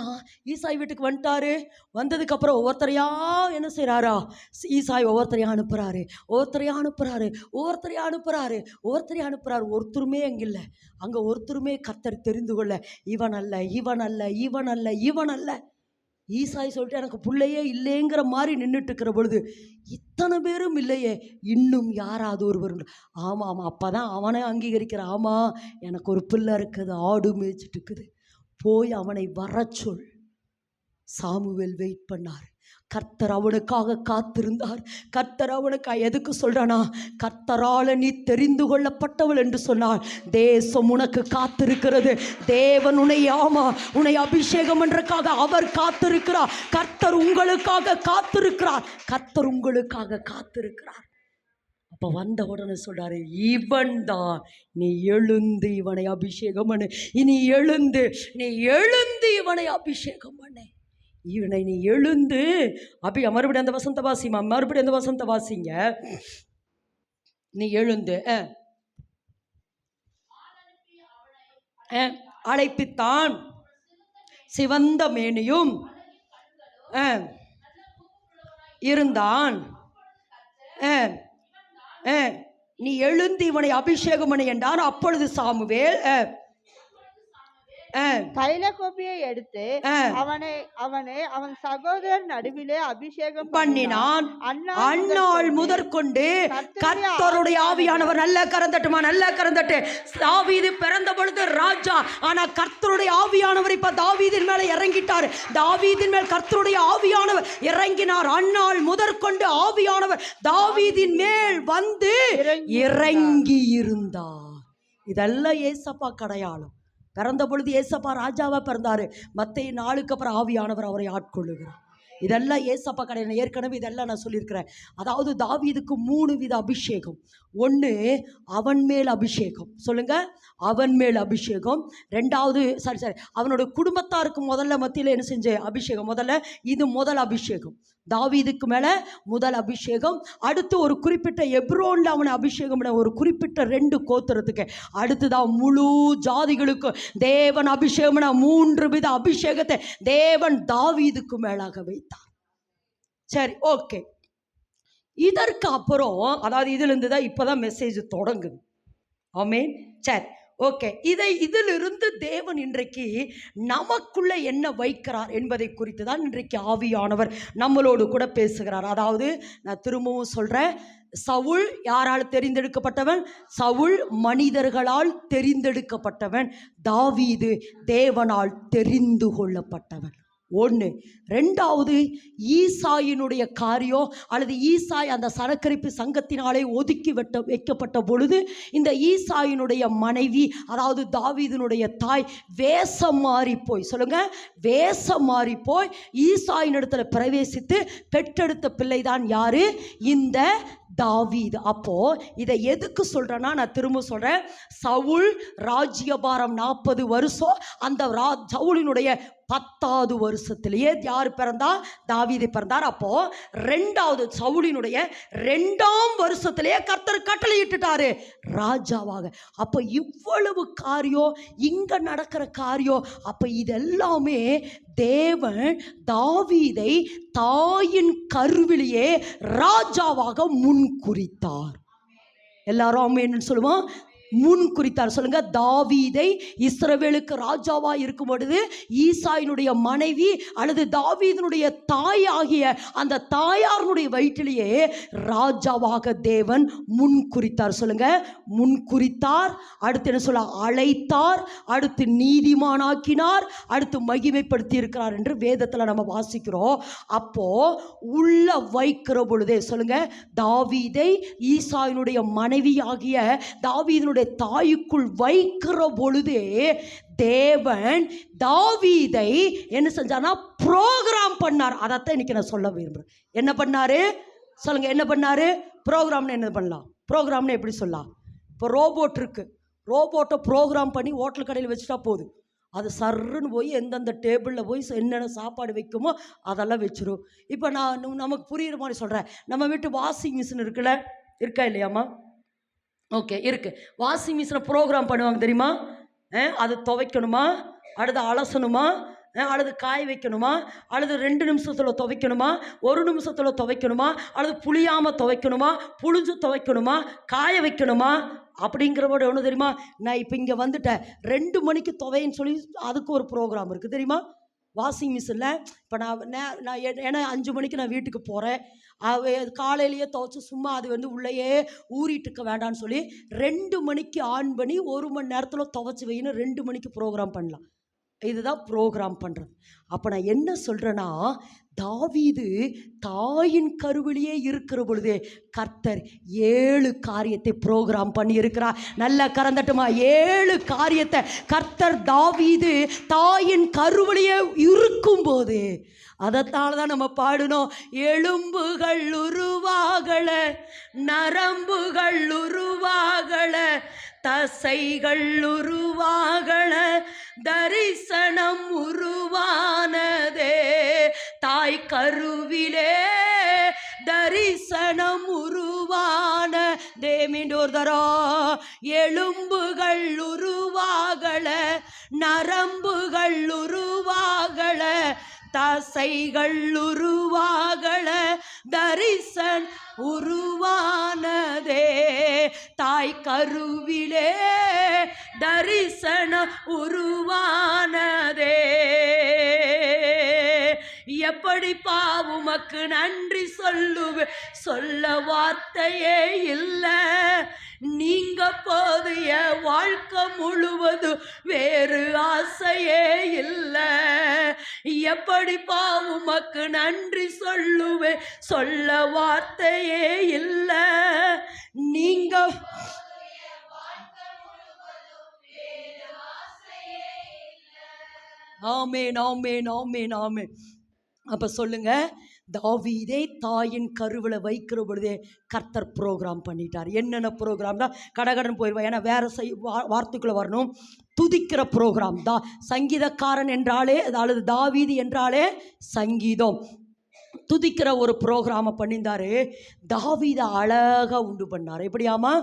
ஈசாய் வீட்டுக்கு வந்துட்டாரு. வந்ததுக்கப்புறம் ஒவ்வொருத்தரையா என்ன செய்கிறாரா? ஈசாய் ஒவ்வொருத்தரையா அனுப்புகிறாரு. ஒருத்தருமே அங்கே இல்லை. அங்கே ஒருத்தருமே கர்த்தர் தெரிந்து கொள்ள இவன் அல்ல. ஈசாய் சொல்லிட்டு எனக்கு பிள்ளையே இல்லைங்கிற மாதிரி நின்றுட்டு இருக்கிற பொழுது இத்தனை பேரும் இல்லையே, இன்னும் யாராவது ஒருவர். ஆமாம், அப்போ தான் அவனை அங்கீகரிக்கிறான். ஆமாம், எனக்கு ஒரு பிள்ளை இருக்குது, ஆடு மேய்ச்சிட்டு இருக்குது, போய் அவனை வர சொல். சாமுவேல் வெயிட் பண்ணார். கர்த்தர் அவனுக்காக காத்திருந்தார். கர்த்தர் அவனுக்காக எதுக்கு சொல்றானா? கர்த்தரால நீ தெரிந்து கொள்ளப்பட்டவள் என்று சொன்னார். தேசம் உனக்கு காத்திருக்கிறது. தேவன் உன்னை அபிஷேகம் என்றக்காக அவர் காத்திருக்கிறார். கர்த்தர் உங்களுக்காக காத்திருக்கிறார். அப்போ வந்த உடனே சொல்றாரு, இவன் தான், நீ எழுந்து இவனை அபிஷேகம் பண்ணு. நீ எழுந்து இவனை அபிஷேகம் பண்ணு. இவனை நீ எழுந்து மறுபடியும் அந்த வசந்த வாசிங்க. நீ எழுந்து அழைப்பித்தான். சிவந்த மேனியும் இருந்தான். நீ எழுந்து இவனை அபிஷேகம் பண்ணு என்றான். அப்பொழுது சாமுவேல் தைல கோப்பியை எடுத்து அவன் சகோதரர் நடுவிலே அபிஷேகம் பண்ணினான். அந்நாள் முதற்கொண்டு கர்த்தருடைய ஆவியானவர், நல்ல கரந்தட்டுமா, நல்ல கரந்தட்டு. தாவீது பிறந்த பொழுது ராஜா, ஆனா கர்த்தருடைய ஆவியானவர் இப்ப தாவீதின் மேல இறங்கிட்டார். தாவீதின் மேல் கர்த்தருடைய ஆவியானவர் இறங்கினார். அந்நாள் முதற்கொண்டு ஆவியானவர் தாவீதின் மேல் வந்து இறங்கி இருந்தார். இதெல்லாம் ஏசப்பா கடையாளம். பிறந்த பொழுது ஏசப்பா ராஜாவா பிறந்தாரு. மத்தேயு 4க்கு அப்புறம் ஆவியானவர் அவரை ஆட்கொள்ளுகிறார். இதெல்லாம் ஏசப்பா கிடையாது. ஏற்கனவே இதெல்லாம் நான் சொல்லியிருக்கிறேன். அதாவது தாவீதுக்கு 3 வித அபிஷேகம். ஒன்று அவன் மேல் அபிஷேகம், சொல்லுங்க, அவன் மேல் அபிஷேகம். ரெண்டாவது அவனோட குடும்பத்தாருக்கு முதல்ல மத்தியில் என்ன செஞ்ச அபிஷேகம், முதல்ல இது முதல் அபிஷேகம். தாவீதுக்கு மேல முதல் அபிஷேகம். அடுத்து ஒரு குறிப்பிட்ட எப்ரோன்ல அவனை அபிஷேகம், ஒரு குறிப்பிட்ட 2 கோத்திரத்துக்கு. அடுத்துதான் முழு ஜாதிகளுக்கு தேவன் அபிஷேகம், 3 வித அபிஷேகத்தை தேவன் தாவீதுக்கு மேலாக வைத்தார். சரி, ஓகே. இதற்கு அப்புறம், அதாவது இதுல இருந்து தான் இப்பதான் மெசேஜ் தொடங்குது. ஆமென். சரி, ஓகே. இதிலிருந்து தேவன் இன்றைக்கு நமக்குள்ள என்ன வைக்கிறார் என்பதை குறித்து தான் இன்றைக்கு ஆவியானவர் நம்மளோடு கூட பேசுகிறார். அதாவது நான் திரும்பவும் சொல்றேன், சவுல் யாரால் தெரிந்தெடுக்கப்பட்டவன்? சவுல் மனிதர்களால் தெரிந்தெடுக்கப்பட்டவன். தாவீது தேவனால் தெரிந்து கொள்ளப்பட்டவன். ஒன்று. ரெண்டாவது, ஈசாயினுடைய காரியம், அல்லது ஈசாய் அந்த சனக்கரிப்பு சங்கத்தினாலே ஒதுக்கி வைக்கப்பட்ட பொழுது இந்த ஈசாயினுடைய மனைவி, அதாவது தாவீதினுடைய தாய், வேஷம் மாறி போய், சொல்லுங்க, வேஷம் மாறி போய் ஈசாயின் இடத்துல பிரவேசித்து பெற்றெடுத்த பிள்ளைதான் யாரு? இந்த தாவீது. அப்போ இதை எதுக்கு சொல்றேன்னா, நான் திரும்ப சொல்றேன், சவுல் ராஜ்யபாரம் 40 வருஷம். அந்த சவுலினுடைய 10வது வருஷத்திலேயே யார் பிறந்தா? தாவீது பிறந்தார். அப்போ ரெண்டாவது சவுலினுடைய 2ஆம் வருஷத்திலேயே கர்த்தர் கட்டளையிட்டுட்டாரு ராஜாவாக. அப்ப இவ்வளவு காரியம் இங்க நடக்கிற காரியம். அப்ப இதெல்லாமே தேவன் தாவீதை தாயின் கருவிலேயே ராஜாவாக முன் குறித்தார். எல்லாரும் ஆமென் சொல்லுவோம். முன் குறித்தார். சொல்லுங்க, தாவீதை இஸ்ரவேலுக்கு ராஜாவா இருக்கும் பொழுது ஈசாயினுடைய மனைவி அல்லது தாவீதினுடைய தாய் ஆகிய அந்த தாயாருடைய வயிற்றிலேயே ராஜாவாக தேவன் முன் குறித்தார். சொல்லுங்க, முன் குறித்தார். அடுத்து என்ன சொல்ல? அழைத்தார். அடுத்து நீதிமானாக்கினார். அடுத்து மகிமைப்படுத்தி இருக்கிறார் என்று வேதத்தில் நம்ம வாசிக்கிறோம். அப்போ உள்ள வைக்கிற பொழுதே, சொல்லுங்க, தாவீதை ஈசாயினுடைய மனைவி ஆகிய தாவீதினுடைய தாய்க்குள் வைக்கிற பொழுதே தேவன் தாவீதை என்ன செஞ்சார்னா ப்ரோக்ராம் பண்ணார். அதைத்தான் இன்னைக்கு நான் சொல்ல விரும்புறேன். என்ன பண்ணாரு? சொல்லுங்க, என்ன பண்ணாரு? ப்ரோக்ராம்னு என்ன பண்ணலாம்? ப்ரோக்ராம்னு எப்படி சொல்லலாம்? இப்போ ரோபோட் இருக்கு. ரோபோட்டை ப்ரோக்ராம் பண்ணி ஹோட்டல் கடையில் வச்சுட்டா போதும். அது சர்ன்னு போய் எந்தெந்த டேபிளில் போய் என்னென்ன சாப்பாடு வைக்குமோ அதெல்லாம் வச்சிரும். இப்போ நான் நமக்கு புரியுற மாதிரி சொல்கிறேன். நம்ம வீட்டு வாஷிங் மிஷின் இருக்குல்ல, இருக்கா இல்லையாம்மா? ஓகே, இருக்கு. வாஷிங் மிஷினை ப்ரோக்ராம் பண்ணுவாங்க தெரியுமா? அது துவைக்கணுமா, அடுத்து அலசணுமா, அல்லது காய வைக்கணுமா, அல்லது 2 நிமிஷத்தில் துவைக்கணுமா, 1 நிமிஷத்தில் துவைக்கணுமா, அல்லது புளியாமல் துவைக்கணுமா, புளிஞ்சு துவைக்கணுமா, காய வைக்கணுமா, அப்படிங்கிறவோட ஒன்று தெரியுமா? நான் இப்போ இங்கே வந்துட்டேன், 2 மணிக்கு துவைன்னு சொல்லி அதுக்கு ஒரு ப்ரோக்ராம் இருக்குது தெரியுமா? வாஷிங் மிஷினில். இப்போ நான் ஏன்னா 5 மணிக்கு நான் வீட்டுக்கு போகிறேன். காலையிலேயே துவைச்சி சும்மா அது உள்ளேயே ஊறிட்டு இருக்க வேண்டான்னு சொல்லி 2 மணிக்கு ஆன் பண்ணி 1 மணி நேரத்தில் துவைச்சி வைன்னு 2 மணிக்கு ப்ரோக்ராம் பண்ணலாம். இதுதான் ப்ரோக்ராம் பண்ணுறது. அப்போ நான் என்ன சொல்கிறேன்னா, தாவீது தாயின் கருவிலேயே இருக்கிற பொழுதே கர்த்தர் 7 காரியத்தை ப்ரோக்ராம் பண்ணி இருக்கிறார். நல்ல கரந்தட்டுமா? 7 காரியத்தை கர்த்தர் தாவீது தாயின் கருவிலேயே இருக்கும் போது, அதனால தான் நம்ம பாடணும், எலும்புகள் உருவாகல, நரம்புகள் உருவாகல, தசைகள் உருவாகல, தரிசனம் உருவானதே, தாய் கருவிலே தரிசனம் உருவானதே. மீண்டும் தரா, எலும்புகள் உருவாகல, நரம்புகள் உருவாகல, தசைகள் உருவாகல, தரிசன் உருவானதே, தாய் கருவிலே தரிசனம் உருவானதே. எப்படிப்பா உமக்கு நன்றி சொல்லுவேன், சொல்ல வார்த்தையே இல்லை. நீங்க போது என் வாழ்க்கை முழுவதும் வேறு ஆசையே இல்லை. எப்படிப்பா உமக்கு நன்றி சொல்லுவேன், சொல்ல வார்த்தையே இல்லை. நீங்க ஆமேன் ஆமேன் ஆமேன் ஆமேன். அப்ப சொல்லுங்க, தாவீதே தாயின் கருவில் வைக்கிற பொழுதே கர்த்தர் ப்ரோக்ராம் பண்ணிட்டார். என்னென்ன ப்ரோக்ராம் தான் கடகடன் போயிடுவா, ஏன்னா வேற வார்த்தைக்குள்ளே வரணும். துதிக்கிற ப்ரோக்ராம் தான். சங்கீதக்காரன் என்றாலே, அதாவது தாவீது என்றாலே சங்கீதம், துதிக்கிற ஒரு ப்ரோக்ராமை பண்ணியிருந்தாரு. தாவீதை அழகாக உண்டு பண்ணார். எப்படியாமா?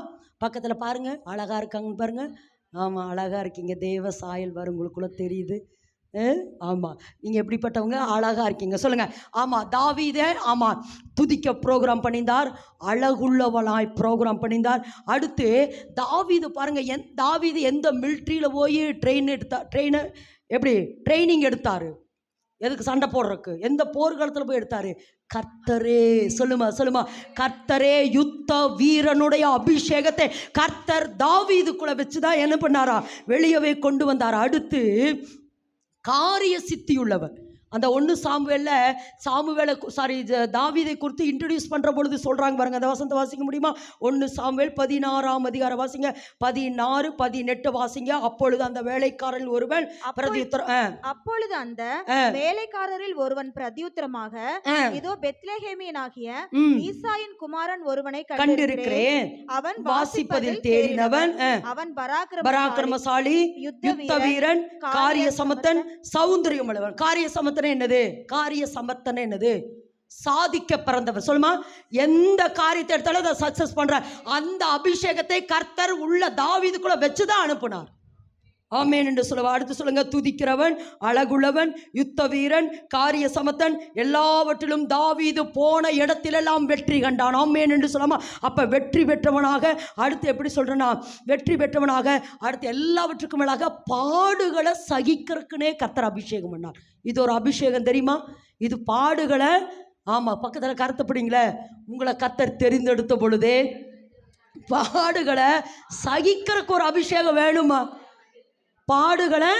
பக்கத்தில் பாருங்க, அழகாக இருக்காங்கன்னு பாருங்க. ஆமாம், அழகாக இருக்கீங்க, தேவ சாயல் வரும் உங்களுக்குள்ள தெரியுது. ஆமாம், நீங்கள் எப்படிப்பட்டவங்க, அழகாக இருக்கீங்க. சொல்லுங்கள். ஆமாம், தாவீதே ஆமாம் துதிக்க ப்ரோக்ராம் பண்ணியிருந்தார், அழகுள்ளவளாய் ப்ரோக்ராம் பண்ணியிருந்தார். அடுத்து தாவீது பாருங்கள், தாவீது எந்த மிலிட்ரியில் போய் ட்ரைனிங் எடுத்தார்? எதுக்கு? சண்டை போடுறதுக்கு. எந்த போர்க்களத்தில் போய் எடுத்தார்? கர்த்தரே, சொல்லுமா, கர்த்தரே யுத்த வீரனுடைய அபிஷேகத்தை கர்த்தர் தாவீதுக்குள்ள வச்சுதான் என்ன பண்ணாரா? வெளியவே கொண்டு வந்தார். அடுத்து காரிய சித்தியுள்ளவர். அந்த 1 சாமுவேலை தாவீதை குறித்து இன்ட்ரடியூஸ் பண்ணுற பொழுது சொல்கிறாங்க பாருங்க. அந்த வசனத்தை வாசிக்க முடியுமா? 1 சாமுவேல் 16ஆம் அதிகாரம் வாசிங்க, 16, 18 வாசிங்க. அப்பொழுது அந்த வேலைக்காரரில் ஒருவன் அப்பொழுது அந்த வேலைக்காரரில் ஒருவன் பிரதியுத்தரமாக, இதோ பெத்லெகேமியனாகிய ஈசாயின் குமாரன் ஒருவனை கண்டிருக்கிறேன், அவன் வாசிப்பதில் தேறினவன், அவன் பராக்கிரமசாலி, யுத்த வீரன், காரிய சமர்த்தன், சௌந்தரியம் உள்ளவன். காரிய சமர்த்தன் என்னது? காரிய சமர்த்தனை என்னது? சாதிக்க பிறந்தவர். சொல்லுமா, எந்த காரியத்தை எடுத்தாலும் அதை சக்சஸ் பண்ற அந்த அபிஷேகத்தை கர்த்தர் உள்ள தாவீதுக்குள்ள வச்சுதான் அனுப்புனார். ஆமேன் என்று சொல்லுவா. அடுத்து சொல்லுங்க, துதிக்கிறவன், அழகுள்ளவன், யுத்த வீரன், காரிய சமர்த்தன், எல்லாவற்றிலும் தாவீது போன இடத்திலெல்லாம் வெற்றி கண்டான். ஆமேன் என்று சொல்லாமா? அப்ப வெற்றி பெற்றவனாக, அடுத்து எப்படி சொல்றேன்னா, வெற்றி பெற்றவனாக, அடுத்து எல்லாவற்றுக்கும் மேலாக பாடுகளை சகிக்கிறதுக்குனே கர்த்தர் அபிஷேகம் பண்ணார். இது ஒரு அபிஷேகம் தெரியுமா? இது பாடுகளை, ஆமா, பக்கத்தில் கருத்தப்படுங்களே, உங்களை கர்த்தர் தெரிந்தெடுத்த பொழுதே பாடுகளை சகிக்கிறதுக்கு ஒரு அபிஷேகம் வேணுமா? பாடுகளை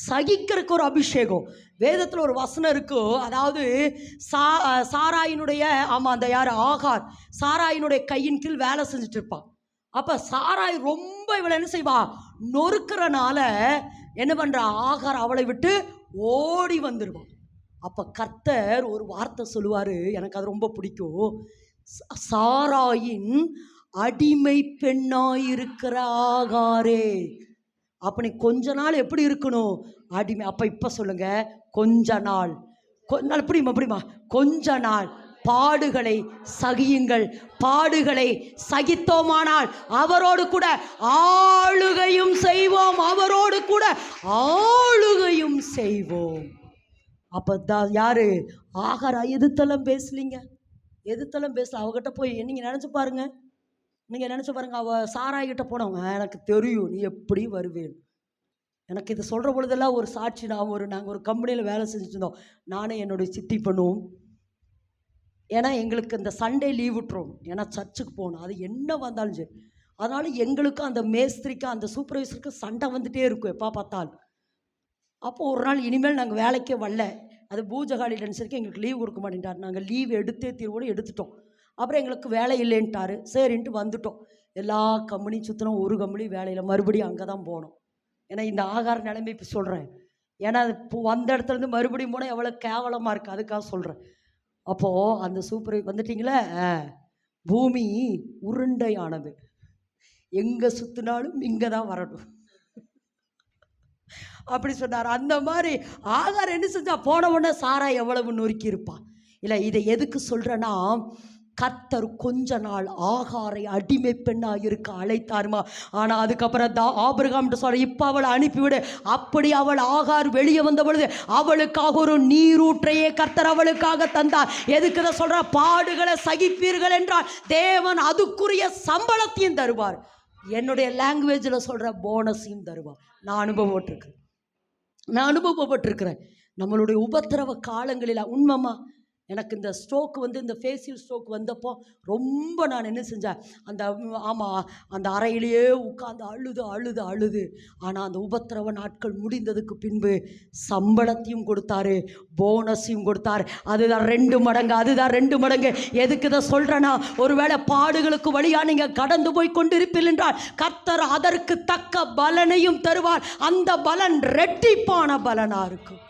சகிக்கிறதுக்கு ஒரு அபிஷேகம். வேதத்தில் ஒரு வசனம் இருக்கு. அதாவது சாராயினுடைய அந்த யார், ஆகார், சாராயினுடைய கையின் கீழ் வேலை செஞ்சுட்டு இருப்பான். அப்போ சாராய் ரொம்ப இவளை என்ன செய்வா? நொறுக்கிறனால என்ன பண்ணுறா? ஆகார் அவளை விட்டு ஓடி வந்துடுவான். அப்போ கர்த்தர் ஒரு வார்த்தை சொல்லுவார், எனக்கு அது ரொம்ப பிடிக்கும். சாராயின் அடிமை பெண்ணாயிருக்கிற ஆகாரே. அப்போ நீ கொஞ்ச நாள் எப்படி இருக்கணும்? அடிமை. அப்போ இப்போ சொல்லுங்க, கொஞ்ச நாள் எப்படிமா? கொஞ்ச நாள் பாடுகளை சகியுங்கள். பாடுகளை சகித்தோமானால் அவரோடு கூட ஆளுகையும் செய்வோம், அவரோடு கூட ஆளுகையும் செய்வோம். அப்போ யாரு? ஆகாரா? எதிர்த்தெல்லாம் பேசலீங்க, எதிர்த்தெல்லாம் பேசல. அவகிட்ட போய் நீங்கள் நினச்சி பாருங்க, நீங்கள் நினச்சி பாருங்க, அவள் சாராய்கிட்ட போனவங்க, எனக்கு தெரியும் நீ எப்படி வருவேன். எனக்கு இது சொல்கிற பொழுதெல்லாம் ஒரு சாட்சி. நாங்கள் ஒரு கம்பெனியில் வேலை செஞ்சுட்டு இருந்தோம், நானே என்னுடைய சித்தி பண்ணுவோம். ஏன்னா எங்களுக்கு இந்த சண்டே லீவ் விட்டுரும், ஏன்னா சர்ச்சுக்கு போகணும், அது என்ன வந்தாலும் சரி. அதனால் எங்களுக்கு அந்த மேஸ்திரிக்கு அந்த சூப்பர்வைசருக்கு சண்டை வந்துகிட்டே இருக்கும் எப்போ பார்த்தாலும். அப்போது ஒரு நாள், இனிமேல் நாங்கள் வேலைக்கே வரல, அது பூஜகாலி டென்ஸருக்கு எங்களுக்கு லீவ் கொடுக்க மாட்டேன்ட்டார். நாங்கள் லீவ் எடுத்தே தீர்வோடு எடுத்துட்டோம். அப்புறம் எங்களுக்கு வேலை இல்லைன்ட்டாரு. சரின்ட்டு வந்துட்டோம். எல்லா கம்பெனியும் சுற்றினோம், ஒரு கம்பெனி வேலையில் மறுபடியும் அங்கே தான் போனோம். ஏன்னா இந்த ஆகார நிலைமை இப்போ சொல்கிறேன், ஏன்னா இப்போ வந்த இடத்துலேருந்து மறுபடியும் போனால் எவ்வளோ கேவலமாக இருக்குது, அதுக்காக சொல்கிறேன். அப்போது அந்த சூப்பர் வந்துட்டிங்களே, பூமி உருண்டையானது, எங்கே சுற்றினாலும் இங்கே தான் வரணும் அப்படி சொன்னார். அந்த மாதிரி ஆகார் என்ன செஞ்சா? போன உடனே சாரா எவ்வளவு நொறுக்கி இருப்பான். இல்லை, இதை எதுக்கு சொல்கிறேன்னா, கர்த்தர் கொஞ்ச நாள் ஆகாரை அடிமை பெண்ணாக இருக்க அழைத்தாருமா. ஆனால் அதுக்கப்புறம் ஆபிரகாம் சொல்ற, இப்போ அவளை அனுப்பிவிடு. அப்படி அவள் ஆகார் வெளியே வந்த பொழுது அவளுக்காக ஒரு நீரூற்றையே கர்த்தர் அவளுக்காக தந்தார். எதுக்கு தான் சொல்ற? பாடுகளை சகிப்பீர்கள் என்றால் தேவன் அதுக்குரிய சம்பளத்தையும் தருவார். என்னுடைய லாங்குவேஜில் சொல்கிற போனஸையும் தருவார். நான் அனுபவப்பட்டிருக்கிறேன். நம்மளுடைய உபத்திரவ காலங்களில் உண்மைமா எனக்கு இந்த ஸ்ட்ரோக் வந்து இந்த ஃபேஷியல் ஸ்ட்ரோக் வந்தப்போ ரொம்ப நான் என்ன செஞ்சேன், அந்த அறையிலேயே உட்காந்து அழுது. ஆனால் அந்த உபத்திரவ நாட்கள் முடிந்ததுக்கு பின்பு சம்பளத்தையும் கொடுத்தாரு, போனஸையும் கொடுத்தாரு. அதுதான் 2 மடங்கு. எதுக்கு இதை சொல்கிறேன்னா, ஒருவேளை பாடுகளுக்கு வழியாக நீங்கள் கடந்து போய் கொண்டிருப்பீர்கள் என்றால் கர்த்தர் அதற்கு தக்க பலனையும் தருவார். அந்த பலன் ரெட்டிப்பான பலனாக இருக்கும்.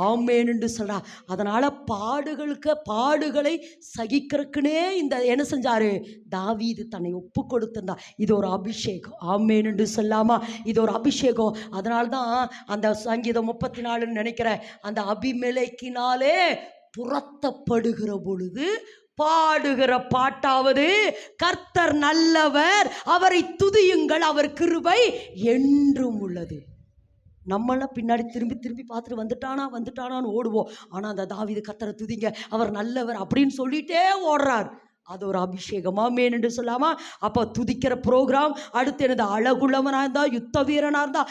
ஆமென் என்று சொல்றா. அதனால பாடுகளை சகிக்கிறதுக்குனே இந்த என்ன செஞ்சாரு, தாவீது தன்னை ஒப்பு கொடுத்திருந்தா. இது ஒரு அபிஷேகம். ஆமென் என்று சொல்லாமா, இது ஒரு அபிஷேகம். அதனால தான் அந்த சங்கீதம் 34 நினைக்கிற அந்த அபிமெலேக்கினாலே புறத்தப்படுகிற பொழுது பாடுகிற பாட்டாவது, கர்த்தர் நல்லவர், அவரை துதியுங்கள், அவர் கிருபை என்றும் உள்ளது. நம்மளாம் பின்னாடி திரும்பி பார்த்துட்டு வந்துட்டானான்னு ஓடுவோம். ஆனால் அந்த தாவீது கர்த்தரை துதிங்க, அவர் நல்லவர் அப்படின்னு சொல்லிட்டே ஓடுறார். அது ஒரு அபிஷேகம். ஆமென் என்று சொல்லாமா. அப்போ துதிக்கிற ப்ரோக்ராம். அடுத்து எனது அழகுள்ளவனாக இருந்தா, யுத்த வீரனாக இருந்தா,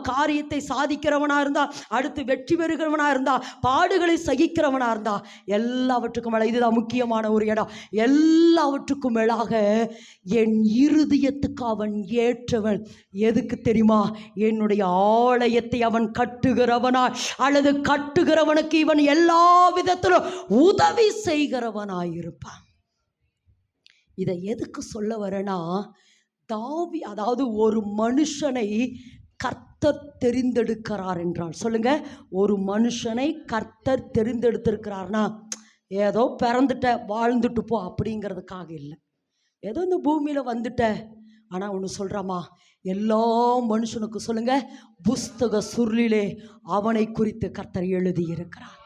காரியத்தை சாதிக்கிறவனாக இருந்தா, அடுத்து வெற்றி பெறுகிறவனாக இருந்தா, பாடுகளை சகிக்கிறவனாக இருந்தா, எல்லாவற்றுக்கும் மேலே இதுதான் முக்கியமான ஒரு இடம். எல்லாவற்றுக்கும் மேலாக என் இருதயத்துக்கு அவன் ஏற்றவன். எதுக்கு தெரியுமா? என்னுடைய ஆலயத்தை அவன் கட்டுகிறவனாய், அல்லது கட்டுகிறவனுக்கு இவன் எல்லா விதத்திலும் உதவி செய்கிறவனாயிருப்பான். இதை எதுக்கு சொல்ல வரேன்னா, அதாவது ஒரு மனுஷனை கர்த்தர் தெரிந்தெடுக்கிறார் என்றால், சொல்லுங்க, ஒரு மனுஷனை கர்த்தர் தெரிந்தெடுத்திருக்கிறார்னா ஏதோ பிறந்துட்ட வாழ்ந்துட்டு போ அப்படிங்கிறதுக்காக இல்லை. ஏதோ இந்த பூமியில் வந்துட்ட. ஆனால் ஒன்று சொல்கிறோமா, எல்லா மனுஷனுக்கும் சொல்லுங்க, புஸ்தக சுருளிலே அவனை குறித்து கர்த்தர் எழுதியிருக்கிறார்.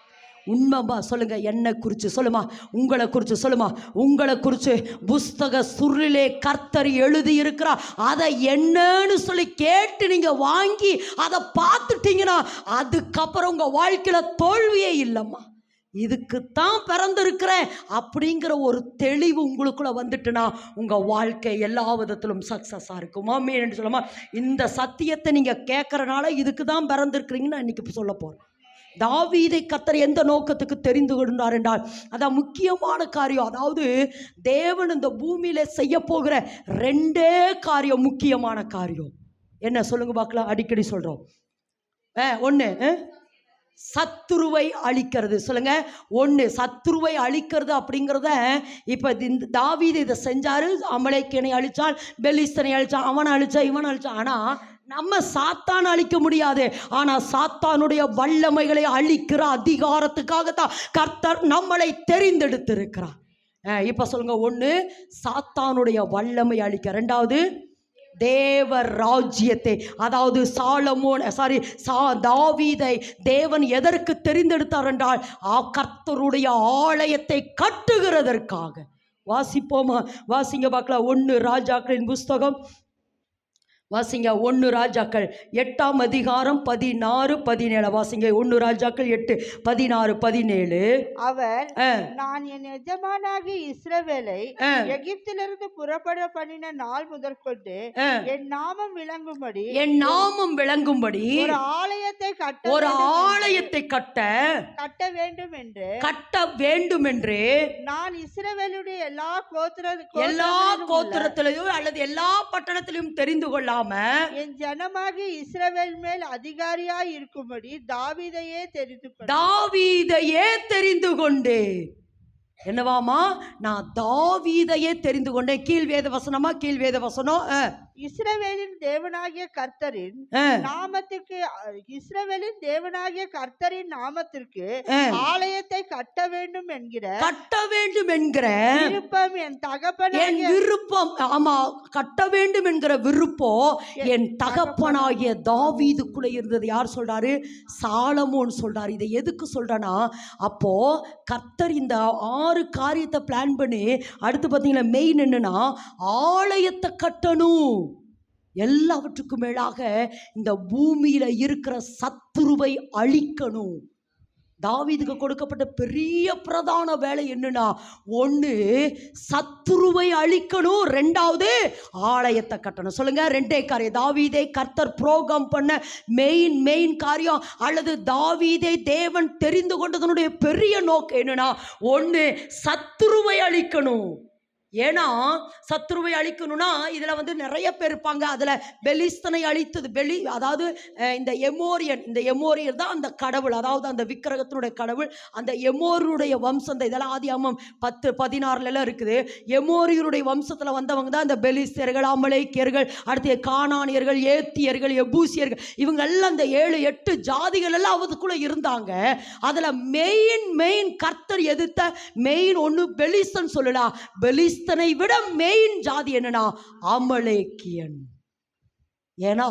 உண்மைமா சொல்லுங்க, என்னை குறித்து சொல்லுமா, உங்களை குறித்து சொல்லுமா, உங்களை குறித்து புஸ்தக சுருளிலே கர்த்தர் எழுதி இருக்கிறார். அதை என்னன்னு சொல்லி கேட்டு நீங்க வாங்கி அதை பார்த்துட்டீங்கன்னா அதுக்கப்புறம் உங்க வாழ்க்கையில தோல்வியே இல்லைம்மா. இதுக்குத்தான் பிறந்திருக்கிறேன் அப்படிங்கிற ஒரு தெளிவு உங்களுக்குள்ள வந்துட்டுனா உங்க வாழ்க்கை எல்லா விதத்திலும் சக்சஸா இருக்கும். ஆமென் சொல்லுமா. இந்த சத்தியத்தை நீங்க கேட்கறனால இதுக்கு தான் பிறந்திருக்கிறீங்கன்னு நான் இன்னைக்கு சொல்ல போறேன். தாவீதை கர்த்தர் எந்த நோக்கத்துக்கு தெரிந்து கொண்டார் என்றால், அதான் முக்கியமான காரியம். அதாவது தேவன் இந்த பூமியில செய்ய போகிற 2 காரியம், முக்கியமான காரியம். என்ன சொல்லுங்க பார்க்கலாம், அடிக்கடி சொல்றோம். ஒன்று சத்துருவை அழிக்கிறது. சொல்லுங்க, ஒன்று சத்துருவை அழிக்கிறது அப்படிங்கிறத இப்போ தாவீது இதை செஞ்சாரு. அமலேக்கியனை அழிச்சான், பெலிஸ்தனை அழிச்சான், அவனை அழிச்சான், இவனை அழிச்சான். ஆனால் நம்ம சாத்தான் அழிக்க முடியாது. ஆனால் சாத்தானுடைய வல்லமைகளை அழிக்கிற அதிகாரத்துக்காகத்தான் கர்த்தர் நம்மளை தெரிந்தெடுத்திருக்கிறார். இப்போ சொல்லுங்க, ஒன்று சாத்தானுடைய வல்லமை அழிக்க, 2வது தேவ ராஜ்யத்தை, அதாவது தாவீதை தேவன் எதற்கு தெரிந்தெடுத்தார் என்றால் கர்த்தருடைய ஆலயத்தை கட்டுகிறதற்காக. வாசிப்போமா, வாசிங்க பார்க்கலாம். 1 ராஜாக்களின் புஸ்தகம் வாசிங்க. 1 ராஜாக்கள் 8ஆம் அதிகாரம் 16, 17 வாசிங்க. 1 ராஜாக்கள் 8, 16, 17. அவர், நான் என் எஜமானாகிய இஸ்ரவேலை எகிப்திலிருந்து புறப்பட பண்ணின நாள் முதற்கொண்டு என் நாமம் விளங்கும்படி ஒரு ஆலயத்தை கட்ட வேண்டும் என்று நான் இஸ்ரவேலுடைய எல்லா கோத்திரத்திலையும் அல்லது எல்லா பட்டணத்திலும் தெரிந்து கொள்ள என் ஜனமாகிய இஸ்ரவேல் மேல் அதிகாரியாய் இருக்கும்படி தாவீதையே தெரிந்து கொண்டேன். என்னவாமா, நான் தாவீதையே தெரிந்து கொண்டேன். கீழ் வேத வசனம். இஸ்ரவேலின் தேவனாகிய கர்த்தரின் நாமத்திற்கு ஆலயத்தை கட்ட வேண்டும் என்கிற விருப்பம் என் விருப்பம். ஆமா, கட்ட வேண்டும் என்கிற விருப்பம் என் தகப்பனாகிய தாவீதுக்குள்ள இருந்தது. யார் சொல்றாரு? சாலமோன் சொல்றாரு. இதை எதுக்கு சொல்றேன்னா, அப்போ கர்த்தர் இந்த 6 காரியத்தை பிளான் பண்ணி அடுத்து பார்த்தீங்கன்னா மெயின் என்னன்னா, ஆலயத்தை கட்டணும். எல்லாவற்றுக்கும் மேலாக இந்த பூமியில இருக்கிற சத்துருவை அழிக்கணும். தாவீதுக்கு கொடுக்கப்பட்ட பெரிய பிரதான வேலை என்னன்னா, ஒன்று சத்துருவை அழிக்கணும், ரெண்டாவது ஆலயத்தை கட்டணும். சொல்லுங்க, ரெண்டே காரியம். தாவீதை கர்த்தர் புரோகிராம் பண்ண மெயின் காரியம், அல்லது தாவீதை தேவன் தெரிந்து கொண்டதனுடைய பெரிய நோக்கம் என்னன்னா, ஒன்று சத்துருவை அழிக்கணும். ஏன்னா சத்துருவை அழிக்கணும்னா இதில் வந்து நிறைய பேர் இருப்பாங்க. அதில் பெலிஸ்தனை அழித்தது அதாவது இந்த எமோரியர் தான் அந்த கடவுள், அதாவது அந்த விக்கிரகத்தினுடைய கடவுள். அந்த எமோருடைய வம்சம் இதெல்லாம் ஆதியாகமம் 10:16 இருக்குது. எமோரியருடைய வம்சத்தில் வந்தவங்க தான் இந்த பெலிஸ்தர்கள், அமலேக்கியர்கள், அடுத்து கானானியர்கள், ஏத்தியர்கள், எபூசியர்கள். இவங்க எல்லாம் அந்த 7-8 ஜாதிகள் எல்லாம் அவதுக்குள்ள இருந்தாங்க. அதில் மெயின் கர்த்தர் எதிர்த்த மெயின் ஒன்று பெலிஸ்தன் சொல்லலாம். பெலிஸ்தனை விட மெயின் ஜாதி என்னன்னா அமலேக்கியன். ஏன்னா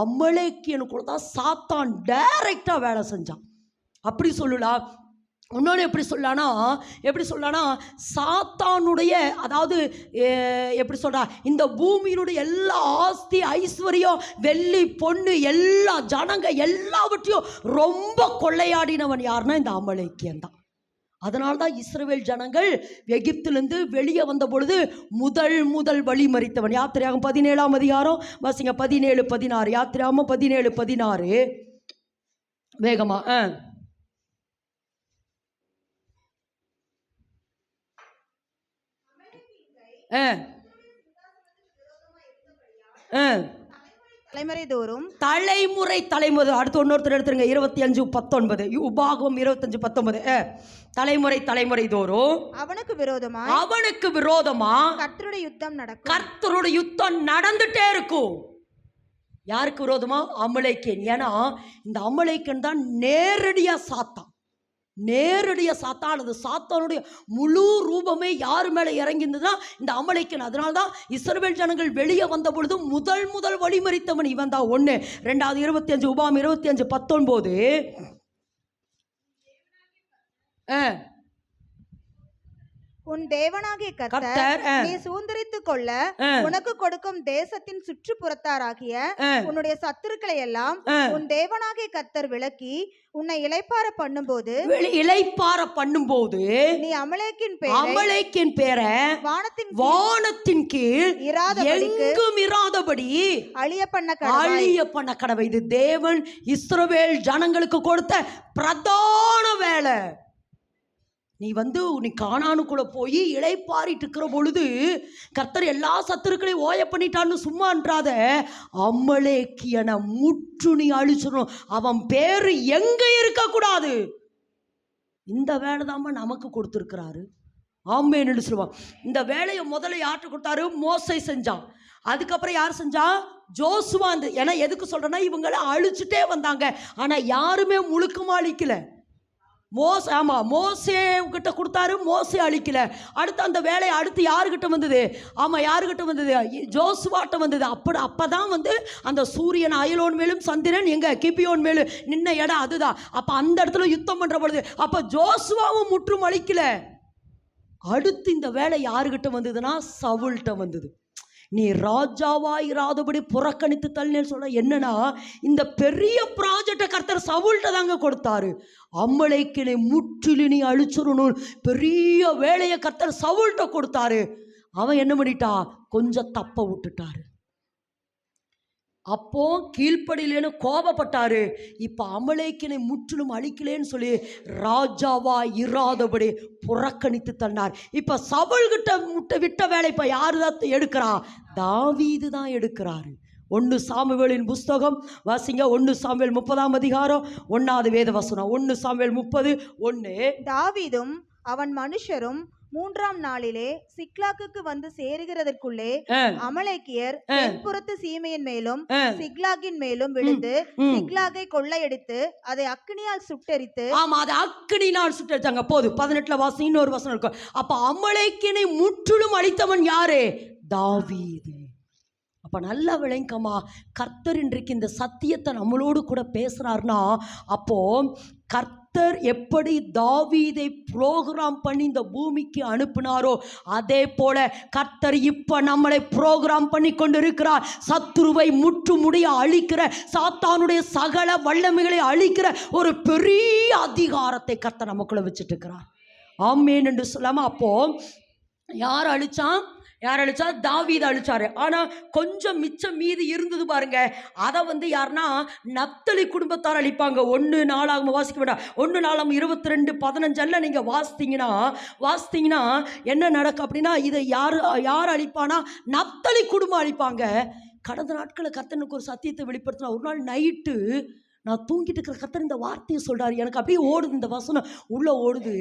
அமலேக்கியனுக்குள்ள தான் சாத்தான் டைரக்டா வேலை செஞ்சான். அப்படி சொல்லலாம். இன்னொன்று எப்படி சொல்லலான்னா சாத்தானுடைய, அதாவது எப்படி சொல்றா, இந்த பூமியினுடைய எல்லா ஆஸ்தி ஐஸ்வர்யம் வெள்ளி பொண்ணு எல்லா ஜனங்க எல்லாவற்றையும் ரொம்ப கொள்ளையாடினவன் யாருன்னா இந்த அமலேக்கியன் தான். அதனால்தான் இஸ்ரவேல் ஜனங்கள் எகிப்திலிருந்து வெளியே வந்த பொழுது முதல் வழிமறித்தவன். யாத்திரையாகமம் 17ஆம் அதிகாரம் வாசிங்க, 17-16. யாத்திரையாகமம் 17-16 வேகமா. தலைமுறை அடுத்து இன்னொருத்தர் எடுத்துருங்க. 25:19 உபாகமம் 25:19. தலைமுறை தோறும் அவனுக்கு விரோதமா கர்த்தருடைய யுத்தம் நடந்துட்டே இருக்கும். யாருக்கு விரோதமா? அமலேக்கியன். ஏன்னா இந்த அமலேக்கியன் தான் நேரடியா சாத்தான் அல்லது சாத்தானுடைய முழு ரூபமே யார் மேலே இறங்கியிருந்ததுன்னா இந்த அமலேக்கியன். அதனால்தான் இஸ்ரவேல் ஜனங்கள் வெளியே வந்த பொழுது முதல் வழிமறித்தவன் இவன் தான். 1. 2. 25 உபாகமம் 25:19. உன் தேவனாகிய கர்த்தர் நீ சுதந்தரித்துக் கொள்ள உனக்கு கொடுக்கும் தேசத்தின் சுற்றுப்புறத்தாராகிய உன்னுடைய சத்துருக்களை எல்லாம் உன் தேவனாகிய கர்த்தர் விலக்கி உன்னை இளைப்பாற பண்ணும்போது நீ அமலேக்கின் பேரை வானத்தின் கீழ் எங்கும் இராதபடி அழிய பண்ண கடவை. இது தேவன் இஸ்ரவேல் ஜனங்களுக்கு கொடுத்த பிரதான வேலை. நீ கானானுக்குள்ள போய் இளைப்பாரிட்டு இருக்கிற பொழுது கர்த்தர் எல்லா சத்துருக்களையும் ஓய பண்ணிட்டான்னு சும்மான்றாத. அமலேக்கியனை முற்று நீ அழிச்சிடணும். அவன் பேரு எங்க இருக்கக்கூடாது. இந்த வேலை தான் நமக்கு கொடுத்துருக்கிறாரு. ஆமென்னு சொல்லுவான். இந்த வேலையை முதல்ல யார்கிட்ட கொடுத்தாரு? மோசே செஞ்சான். அதுக்கப்புறம் யார் செஞ்சா? ஜோசுவா. ஏன்னா எதுக்கு சொல்றேன்னா, இவங்களை அழிச்சுட்டே வந்தாங்க, ஆனா யாருமே முழுக்கமா அழிக்கல. மோசே கிட்ட கொடுத்தாரு, மோசே அழிக்கல. அடுத்து அந்த வேலை அடுத்து யாருக்கிட்ட வந்தது? யாருக்கிட்ட வந்தது? ஜோசுவாட்ட வந்தது. அப்பதான் அந்த சூரியன் அயலோன் மேலும் சந்திரன் எங்க கிபியோன் மேலும் நின்ன இடம் அதுதான். அப்ப அந்த இடத்துல யுத்தம் பண்ற பொழுது அப்ப ஜோசுவாவும் முற்றும் அழிக்கல. அடுத்து இந்த வேலை யாருக்கிட்ட வந்ததுன்னா சவுல்கிட்ட வந்தது. நீ ராஜாவாயிராதபடி புறக்கணித்து தள்ளினு சொல்ல என்னன்னா, இந்த பெரிய ப்ராஜெக்டை கர்த்தர் சவுல்கிட்ட தாங்க கொடுத்தாரு. அமலேக்கியனை முற்றிலும் நீ அழிச்சிடணும் பெரிய வேலையை கர்த்தர் சவுல்கிட்ட கொடுத்தாரு. அவன் என்ன பண்ணிட்டா? கொஞ்சம் தப்ப விட்டுட்டாரு. அப்போ கீழ்ப்படியிலேன்னு கோபப்பட்டாரு. இப்ப அமலேக்கியனை முற்றிலும் அழிக்கலேன்னு சொல்லி ராஜாவா இராதபடி புறக்கணித்து தந்தார். இப்ப சவுல்கிட்ட விட்ட வேலை இப்ப யாரு தான் எடுக்கிறா? தாவீது தான் எடுக்கிறாரு. 1 சாமுவேலின் புஸ்தகம் வாசிங்க. 1 சாமுவேல் 30ஆம் அதிகாரம் 1வது வேத வசனம். 1 சாமுவேல் 30:1. தாவீதும் அவன் மனுஷரும் 3ஆம் நாளிலே சிக்லாகுக்கு வந்து சேருகிறதற்குள்ளே அமலேக்கியர் தென்புறத்து சீமையின் மேலும் சிக்லாகின் மேலும் விழுந்து சிக்லாகை கொள்ளையடித்து அதை அக்கினியால் சுட்டெரித்து. அதை அக்கினியால் சுட்டெரித்தாங்க. போது 18ல வாசி. இன்னொரு வசனம் இருக்கும். அப்ப அமலேக்கியனை முற்றிலும் அழித்தவன் யாரு? தாவீது. அப்ப நல்லா விளங்கமா, கர்த்தர் இன்றைக்கு இந்த சத்தியத்தை நம்மளோடு கூட பேசுறாருன்னா, அப்போ கர்த்தர் கர்த்தர் எப்படி தாவீதை புரோகிராம் பண்ணி இந்த பூமிக்கு அனுப்பினாரோ அதே போல கர்த்தர் இப்ப நம்மளை புரோகிராம் பண்ணி கொண்டிருக்கிறார். சத்துருவை முற்றுமுடிய அழிக்கிற, சாத்தானுடைய சகல வல்லமைகளை அழிக்கிற ஒரு பெரிய அதிகாரத்தை கர்த்தர் நமக்குள்ள வச்சுட்டு இருக்கிறார். ஆமேன் என்று சொல்லாம, அப்போ யார் அழிச்சான்? தாவீது அழிச்சாரு. ஆனா கொஞ்சம் மிச்சம் மீதி இருந்தது பாருங்க, அதை யாருன்னா நப்தலி குடும்பத்தார் அழிப்பாங்க. 1 நாளாகமம் வாசிக்க வேண்டாம், 1 நாளாகமம் 22:15 நீங்க வாசித்தீங்கன்னா என்ன நடக்கும் அப்படின்னா, இதை யார் அழிப்பானா? நப்தலி குடும்பம் அழிப்பாங்க. கடந்த நாட்களில் கர்த்தனுக்கு ஒரு சத்தியத்தை வெளிப்படுத்தினா, ஒரு நாள் நைட்டு நான் தூங்கிட்டு இருக்கிற கர்த்தர் இந்த வார்த்தையை சொல்றாரு. எனக்கு அப்படியே ஓடுது, இந்த வசனம் உள்ள ஓடுது.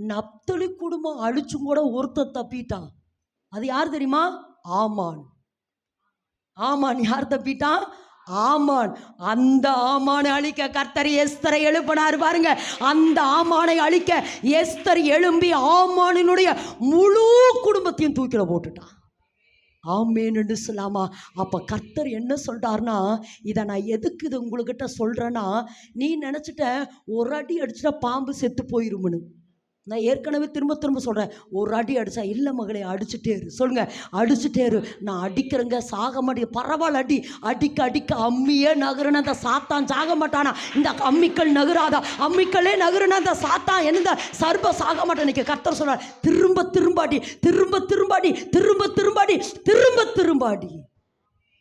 நப்தலி குடும்பம் அழிச்சும் கூட ஒருத்தர் தப்பிட்டான். அது யார் தெரியுமா? ஆமான். யார் தப்பிட்டான்? ஆமான். அந்த ஆமானை அழிக்க கர்த்தர் எஸ்தரை எழுப்பினார் பாருங்க. அந்த ஆமானை அழிக்க எஸ்தர் எழும்பி ஆமானினுடைய முழு குடும்பத்தையும் தூக்கில போட்டுட்டான். ஆமேன் என்று சொல்லாமா? அப்போ கர்த்தர் என்ன சொல்றாருன்னா, இதை நான் எதுக்கு இது உங்ககிட்ட சொல்றேன்னா, நீ நினச்சிட்ட ஒரு அடி அடிச்சுட்டா பாம்பு செத்து போயிருமுன்னு. நான் ஏற்கனவே திரும்ப சொல்கிறேன், ஒரு அடி அடித்தா இல்லை மகளே, அடிச்சுட்டே இரு. சொல்லுங்க, அடிச்சுட்டே இரு. நான் அடிக்கிறேங்க, சாக மாட்டேன், பரவாயில்ல, அடிக்க அம்மியே நகருன அந்த சாத்தான் சாக மாட்டானா? இந்த அம்மிக்கள் நகராதா? அம்மிக்களே நகருன அந்த சாத்தான் என்ன சர்ப சாக மாட்டான். இன்னைக்கு கர்த்தர் சொல்றார், திரும்ப அடி.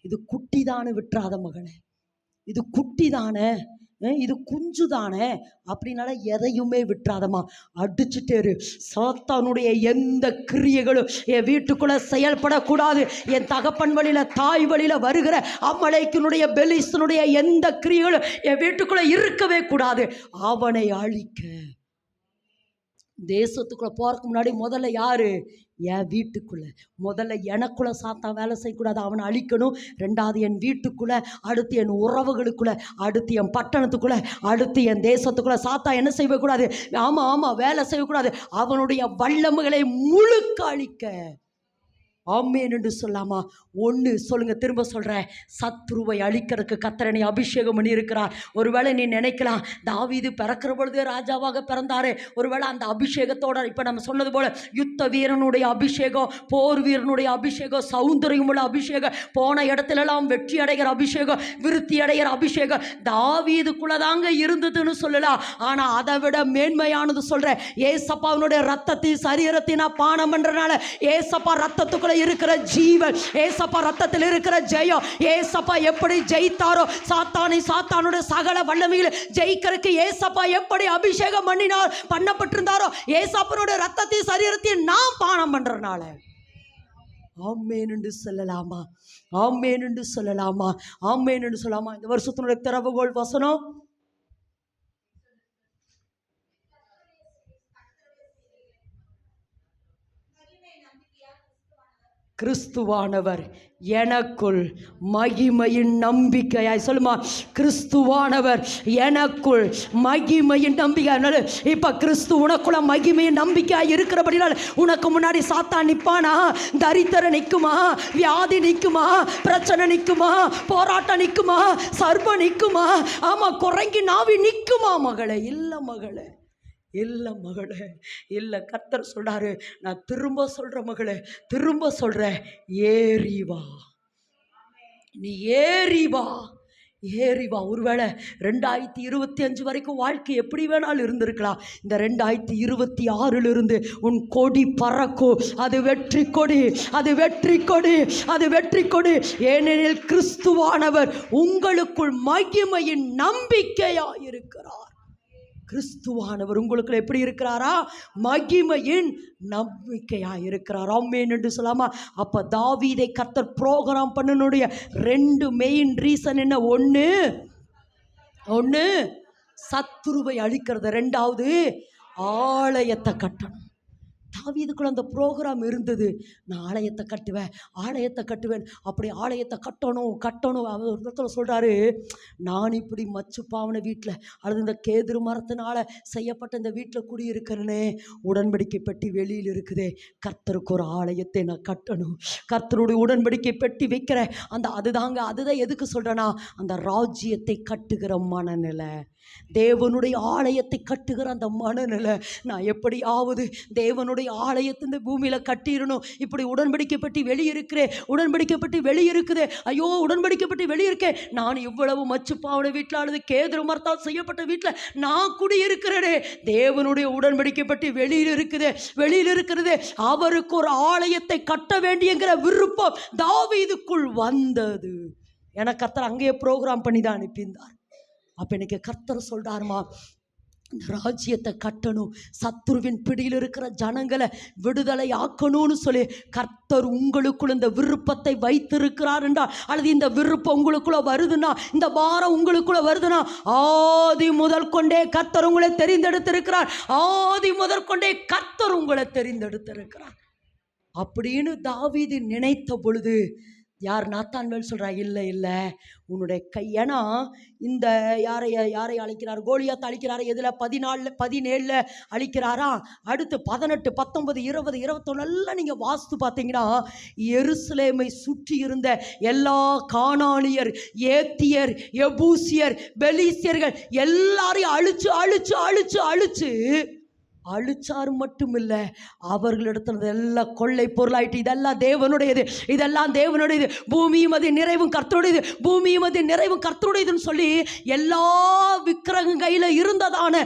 இது குட்டி தானே, விட்டுறாத மகனே, இது குட்டி தானே, இது குஞ்சு தானே, அப்படின்னால எதையுமே விட்டுறாதம்மா, அடிச்சுட்டேரு. சாத்தானுடைய எந்த கிரியைகளும் என் வீட்டுக்குள்ள செயல்படக்கூடாது. என் தகப்பன் வழியில, தாய் வழியில வருகிற அமலேக்கினுடைய, பெலிஸ்தனுடைய எந்த கிரியைகளும் என் வீட்டுக்குள்ள இருக்கவே கூடாது. அவனை அழிக்க தேசத்துக்குள்ள போறதுக்கு முன்னாடி முதல்ல யாரு? என் வீட்டுக்குள்ள முதல்ல எனக்குள்ள சாத்தான் வேலை செய்யக்கூடாது, அவனை அழிக்கணும். 2வது என் வீட்டுக்குள்ள, அடுத்து என் உறவுகளுக்குள்ள, அடுத்து என் பட்டணத்துக்குள்ள, அடுத்து என் தேசத்துக்குள்ள சாத்தான் என்ன செய்யக்கூடாது? ஆமா வேலை செய்யக்கூடாது. அவனுடைய வல்லமைகளை முழுக்க அழிக்க. ஆமேன் என்று சொல்லாமா? ஒன்று சொல்லுங்க, திரும்ப சொல்கிறேன், சத்ருவை அழிக்கிறதுக்கு கர்த்தரனை அபிஷேகம் பண்ணி இருக்கிறார். ஒருவேளை நீ நினைக்கலாம், தாவீது பிறக்கிற பொழுதே ராஜாவாக பிறந்தாரு, ஒருவேளை அந்த அபிஷேகத்தோட இப்போ நம்ம சொன்னது போல யுத்த வீரனுடைய அபிஷேகம், போர் வீரனுடைய அபிஷேகம், சௌந்தரியமுள்ள அபிஷேகம், போன இடத்துலலாம் வெற்றி அடைகிற அபிஷேகம், விருத்தி அடைகிற அபிஷேகம் தாவீதுக்குள்ள தாங்க இருந்ததுன்னு சொல்லலாம். ஆனால் அதை விட மேன்மையானது சொல்கிறேன், ஏசப்பாவுடைய ரத்தத்தையும் சரீரத்தையும் நான் பானம் பண்ணுறதுனால ஏசப்பா ரத்தத்துக்குள்ள இருக்கிற ஜீவன், ஏசப்பா ரத்தத்தில் இருக்கிற ஜெயம், ஏசப்பா எப்படி ஜெயித்தாரோ சாத்தானுடைய சகல வல்லமைகளை ஜெயிக்கிறதுக்கு ஏசப்பா எப்படி அபிஷேகம் பண்ணப்பட்டிருந்தாரோ, ஏசப்பனுடைய ரத்தத்தையும் சரீரத்தையும் நாம் பானம் பண்றதுனால. ஆமேன் என்று சொல்லலாமா? இந்த வருஷத்தினுடைய திறவுகோல் வசனம் கிறிஸ்துவானவர் எனக்குள் மகிமையின் நம்பிக்கையாய். சொல்லுமா, கிறிஸ்துவானவர் எனக்குள் மகிமையின் நம்பிக்கை. இப்ப கிறிஸ்து உனக்குள்ள மகிமையின் நம்பிக்கையாய் இருக்கிறபடினால் உனக்கு முன்னாடி சாத்தான் நிற்பானா? தரித்திரம் நிற்குமா? வியாதி நிற்குமா? பிரச்சனை நிற்குமா? போராட்டம் நிற்குமா? சர்பம் நிற்குமா? ஆமா, குறைங்கி நாவி நிற்குமா மகளே? இல்லை மகளே, இல்லை. கர்த்தர் சொல்றாரு, நான் திரும்ப சொல்கிறேன் மகளே, திரும்ப சொல்கிறேன், ஏறி வா, நீ ஏறி வா. ஒருவேளை 2025 வரைக்கும் வாழ்க்கை எப்படி வேணாலும் இருந்திருக்கலாம். இந்த 2026 உன் கொடி பறக்கும். அது வெற்றி கொடி. ஏனெனில் கிறிஸ்துவானவர் உங்களுக்குள் மகிமையின் நம்பிக்கையா இருக்கிறார். கிறிஸ்துவானவர் உங்களுக்கு எப்படி இருக்கிறாரா? மகிமையின் நம்பிக்கையா இருக்கிறார். ஆமென் என்று சொல்லாமா? அப்ப தாவீதை கர்த்தர் புரோகிராம் பண்ணனுடைய 2 மெயின் ரீசன் என்ன? ஒன்று சத்துருவை அழிக்கிறது, 2வது ஆலயத்தை கட்டணும். தாவீதுக்குள்ள அந்த ப்ரோக்ராம் இருந்தது. நான் ஆலயத்தை கட்டுவேன், அப்படி ஆலயத்தை கட்டணும். அவர் ஒரு இடத்துல சொல்கிறாரு, நான் இப்படி மச்சு பாவனை வீட்டில் அல்லது இந்த கேதுரு மரத்தினால செய்யப்பட்ட இந்த வீட்டில் குடியிருக்கிறேனே, உடன்படிக்கை பெட்டி வெளியில் இருக்குதே, கர்த்தருக்கு ஒரு ஆலயத்தை நான் கட்டணும். கர்த்தருடைய உடன்படிக்கை பெட்டி வைக்கிறேன். அதுதான் எதுக்கு சொல்கிறேன்னா, அந்த ராஜ்யத்தை கட்டுகிற மனநிலை. தேவனுடைய ஆலயத்தை கட்டுகிற அந்த மனநிலை, நான் எப்படியாவது தேவனுடைய ஆலயத்தை இந்த பூமியில கட்டிடணும். இப்படி உடன்படிக்கப்பட்டு வெளியிருக்கிறேன், உடன்படிக்கப்பட்டு வெளியிருக்குது, ஐயோ உடன்படிக்கப்பட்டு வெளியிருக்கேன், நான் இவ்வளவு மச்சுப்பாவோட வீட்டில் அல்லது கேதுரு மரத்தால் செய்யப்பட்ட வீட்டில் நான் குடியிருக்கிறேனே. தேவனுடைய உடன்படிக்கப்பட்டு வெளியில் இருக்கிறது. அவருக்கு ஒரு ஆலயத்தை கட்ட வேண்டியங்கிற விருப்பம் தாவீதுக்குள் வந்தது. என கர்த்தர் அங்கேயே ப்ரோக்ராம் பண்ணி தான் அனுப்பியிருந்தார். அப்ப இன்னைக்கு கர்த்தர் சொல்றாருமா, இந்த ராஜ்யத்தை கட்டணும், சத்துருவின் பிடியில் இருக்கிற ஜனங்களை விடுதலை ஆக்கணும்னு சொல்லி கர்த்தர் உங்களுக்குள்ள இந்த விருப்பத்தை வைத்திருக்கிறார் என்றால், அல்லது இந்த விருப்பம் உங்களுக்குள்ள வருதுன்னா, இந்த பாரம் உங்களுக்குள்ள வருதுன்னா, ஆதி முதல் கொண்டே கர்த்தர் உங்களை தெரிந்தெடுத்திருக்கிறார். ஆதி முதல் கொண்டே கர்த்தர் உங்களை தெரிந்தெடுத்திருக்கிறார் அப்படின்னு தாவீது நினைத்த பொழுது, யார் நாத்தான்வேல் சொல்றா, இல்லை இல்லை உன்னுடைய கை, ஏன்னா இந்த யாரை அழிக்கிறார், கோலியாத் அழிக்கிறார். எதில் 17 அழிக்கிறாரா, அடுத்து 18, 19, 20, 21 எல்லாம் நீங்கள் வாஸ்து பார்த்தீங்கன்னா எருசலேமை சுற்றி இருந்த எல்லா கானானியர், ஏத்தியர், எபூசியர், பெலிசியர்கள் எல்லாரையும் அழிச்சு அழிச்சாரு மட்டும் இல்லை, அவர்களிடத்துல எல்லாம் கொள்ளை பொருளாயிட்டு, இதெல்லாம் தேவனுடையது, இதெல்லாம் தேவனுடையது, பூமியும் அது நிறைவும் கர்த்தருடையது, பூமியும் அது நிறைவும் கர்த்தருடையதுன்னு சொல்லி எல்லா விக்கிரகம் கையில் இருந்ததான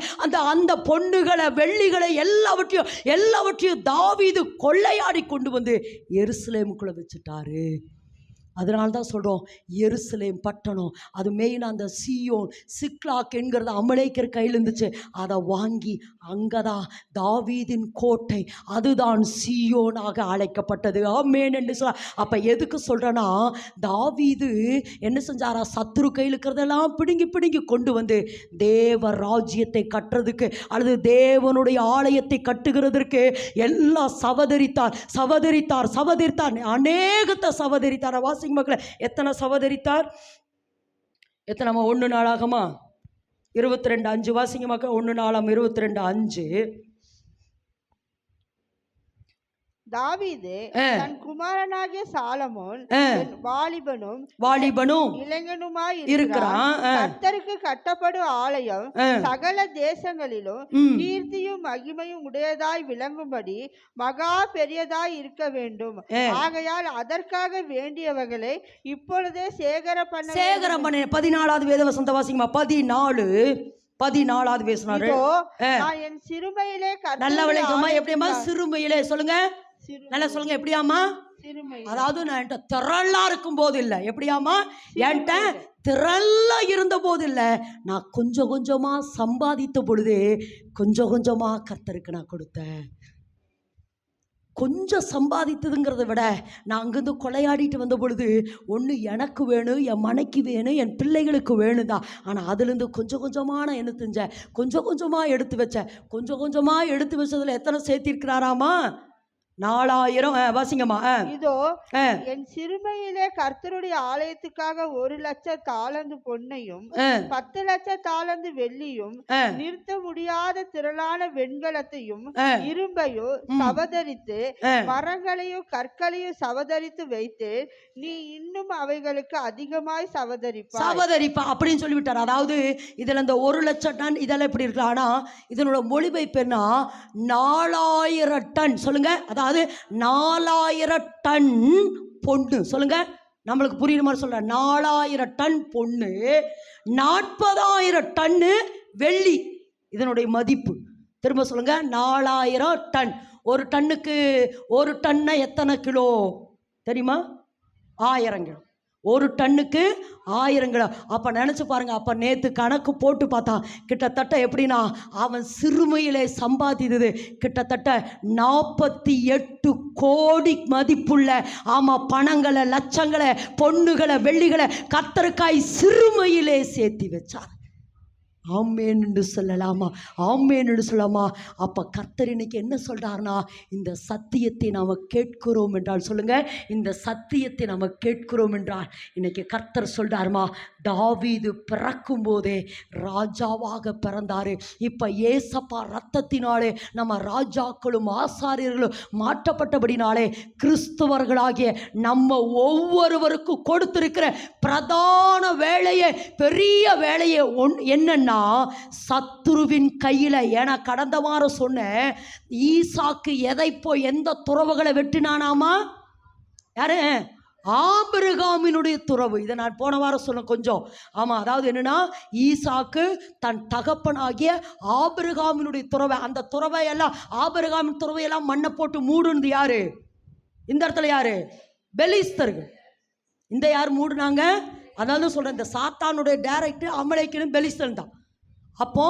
அந்த பொண்ணுகளை, வெள்ளிகளை எல்லாவற்றையும் தாவீது கொள்ளையாடி கொண்டு வந்து எருசலேமுக்குள்ள வச்சுட்டாரு. அதனால தான் சொல்கிறோம், எருசலேம் பட்டணம் அது மெயினாக அந்த சீயோன், சிக்லாக் என்கிறது அமலேக்கர் கையில் இருந்துச்சு. அதை வாங்கி அங்கே தான் தாவீதின் கோட்டை, அதுதான் சீயோனாக அழைக்கப்பட்டது. ஆமென் என்று சொல்ல. அப்போ எதுக்கு சொல்கிறேன்னா, தாவீது என்ன செஞ்சாரா, சத்துரு கையில் இருக்கிறதெல்லாம் பிடுங்கி கொண்டு வந்து தேவ ராஜ்யத்தை கட்டுறதுக்கு, அல்லது தேவனுடைய ஆலயத்தை கட்டுகிறதற்கு எல்லாம் சவதரித்தார். அநேகத்தை சவதரித்தார். வாசிங்க மக்களை, எத்தனை சவதரித்தார்? எத்தனை? 1 நாளாகமா 22:5 வாசிங்க மக்கள். 1 நாளாம் 22:5. தாவீது தன் குமாரனாகிய சாலமோன் வாலிபனும் இளைஞனுமாய் இருக்கிறான். கர்த்தருக்கு கட்டப்படும் ஆலயம் சகல தேசங்களிலும் கீர்த்தியும் மகிமையும் உடையதாய் விளங்கும்படி மகா பெரியதாய் இருக்க வேண்டும். ஆகையால் அதற்காக வேண்டியவர்களை இப்பொழுதே சேகரம் பண்ண 14வது வேத வசந்த வாசிங்கம்மா. 14வது பேசினாரு. நான் என் சிறுமையிலே நல்ல விளைக்குமா, எப்படியம்மா சிறுமையிலே சொல்லுங்க, நல்லா சொல்லுங்க, எப்படியாமா? அதாவது நான் என்கிட்ட திரளா இருக்கும் போது இல்லை, எப்படியாமா? என்கிட்ட திரளா இருந்த போது இல்லை, நான் கொஞ்சமா சம்பாதித்த பொழுது கொஞ்சமா கர்த்தருக்கு நான் கொடுத்தேன். கொஞ்சம் சம்பாதித்ததுங்கிறத விட நான் அங்கேருந்து கொலையாடிட்டு வந்த பொழுது ஒன்று எனக்கு வேணும், என் மனைக்கு வேணும், என் பிள்ளைகளுக்கு வேணும் தான். ஆனால் அதுலேருந்து கொஞ்சமாக நான் என்ன செஞ்சேன், கொஞ்சமாக எடுத்து வச்சேன். கொஞ்சமாக எடுத்து வச்சதில் எத்தனை சேர்த்திருக்கிறாராமா? 4000. வாசிங்கம்மா. இதோ என் சிறுமையிலே கர்த்தருடைய ஆலயத்துக்காக 1,00,000 தாலந்து பொன்னையும் 10,00,000 தாலந்து வெள்ளியும் நிறுத்த முடியாத திரளான வெண்கலத்தையும் இரும்பையும் சவதரித்து மரங்களையும் கற்களையும் சவதரித்து வைத்து நீ இன்னும் அவைகளுக்கு அதிகமாய் சவதரிப்பா அப்படின்னு சொல்லிவிட்டார். அதாவது இதுல இந்த 1,00,000 டன் இதெல்லாம் எப்படி இருக்கலாம், ஆனா இதனோட மொழிபெயர்ப்பு என்ன, 4000 டன். சொல்லுங்க, அதாவது 4000 டன் பொண்ணு. சொல்லுங்க, நம்மளுக்கு புரியுற மாதிரி சொல்ற. 4000 டன் பொண்ணு, 40,000 டன்னு வெள்ளி. இதனுடைய மதிப்பு திரும்ப சொல்லுங்க, 4000 டன். ஒரு டன்னுக்கு, ஒரு டன்னா எத்தனை கிலோ தெரியுமா? 1000 கிலோ. ஒரு டன்னுக்கு 1000 கிலோ. அப்போ நினச்சி பாருங்க. அப்போ நேற்று கணக்கு போட்டு பார்த்தான், கிட்டத்தட்ட எப்படின்னா அவன் சிறுமையிலே சம்பாதித்தது கிட்டத்தட்ட 48 கோடி மதிப்புள்ள பணங்களை, லட்சங்களை, பொண்ணுகளை, வெள்ளிகளை கர்த்தருக்காய் சிறுமையிலே சேர்த்தி வச்சார். ஆமேன் என்று சொல்லலாமா? ஆமேன் என்று சொல்லலாமா? அப்போ கர்த்தர் இன்னைக்கு என்ன சொல்கிறாருன்னா, இந்த சத்தியத்தை நாம் கேட்கிறோம் என்றால், சொல்லுங்க, இந்த சத்தியத்தை நாம் கேட்கிறோம் என்றால் இன்னைக்கு கர்த்தர் சொல்கிறாருமா, தாவீது பிறக்கும் போதே ராஜாவாக பிறந்தாரு. இப்போ ஏசப்பா ரத்தத்தினாலே நம்ம ராஜாக்களும் ஆசாரியர்களும் மாற்றப்பட்டபடினாலே கிறிஸ்தவர்களாகிய நம்ம ஒவ்வொருவருக்கும் கொடுத்திருக்கிற பிரதான வேலையை, பெரிய வேலையை என்னன்னா, எப்படின்னா சத்துருவின் கையில. ஏன்னா கடந்த வாரம் சொன்னேன், ஈசாக்கு எந்த துறவுகளை வெட்டினானாமா? யாரு? ஆபிரகாமினுடைய துறவு. இதை நான் போன வாரம் சொன்னேன் கொஞ்சம். ஆமாம், அதாவது என்னன்னா, ஈசாக்கு தன் தகப்பனாகிய ஆபிரகாமினுடைய துறவை, அந்த துறவை எல்லாம், ஆபிரகாமின் துறவையெல்லாம் மண்ணை போட்டு மூடுனது யாரு? இந்த இடத்துல யாரு? பெலிஸ்தர்கள். இந்த யார் மூடுனாங்க? அதனால சொல்கிறேன், இந்த சாத்தானுடைய டைரக்ட் அமலேக்கினும் பெலிஸ்தன் தான். அப்போ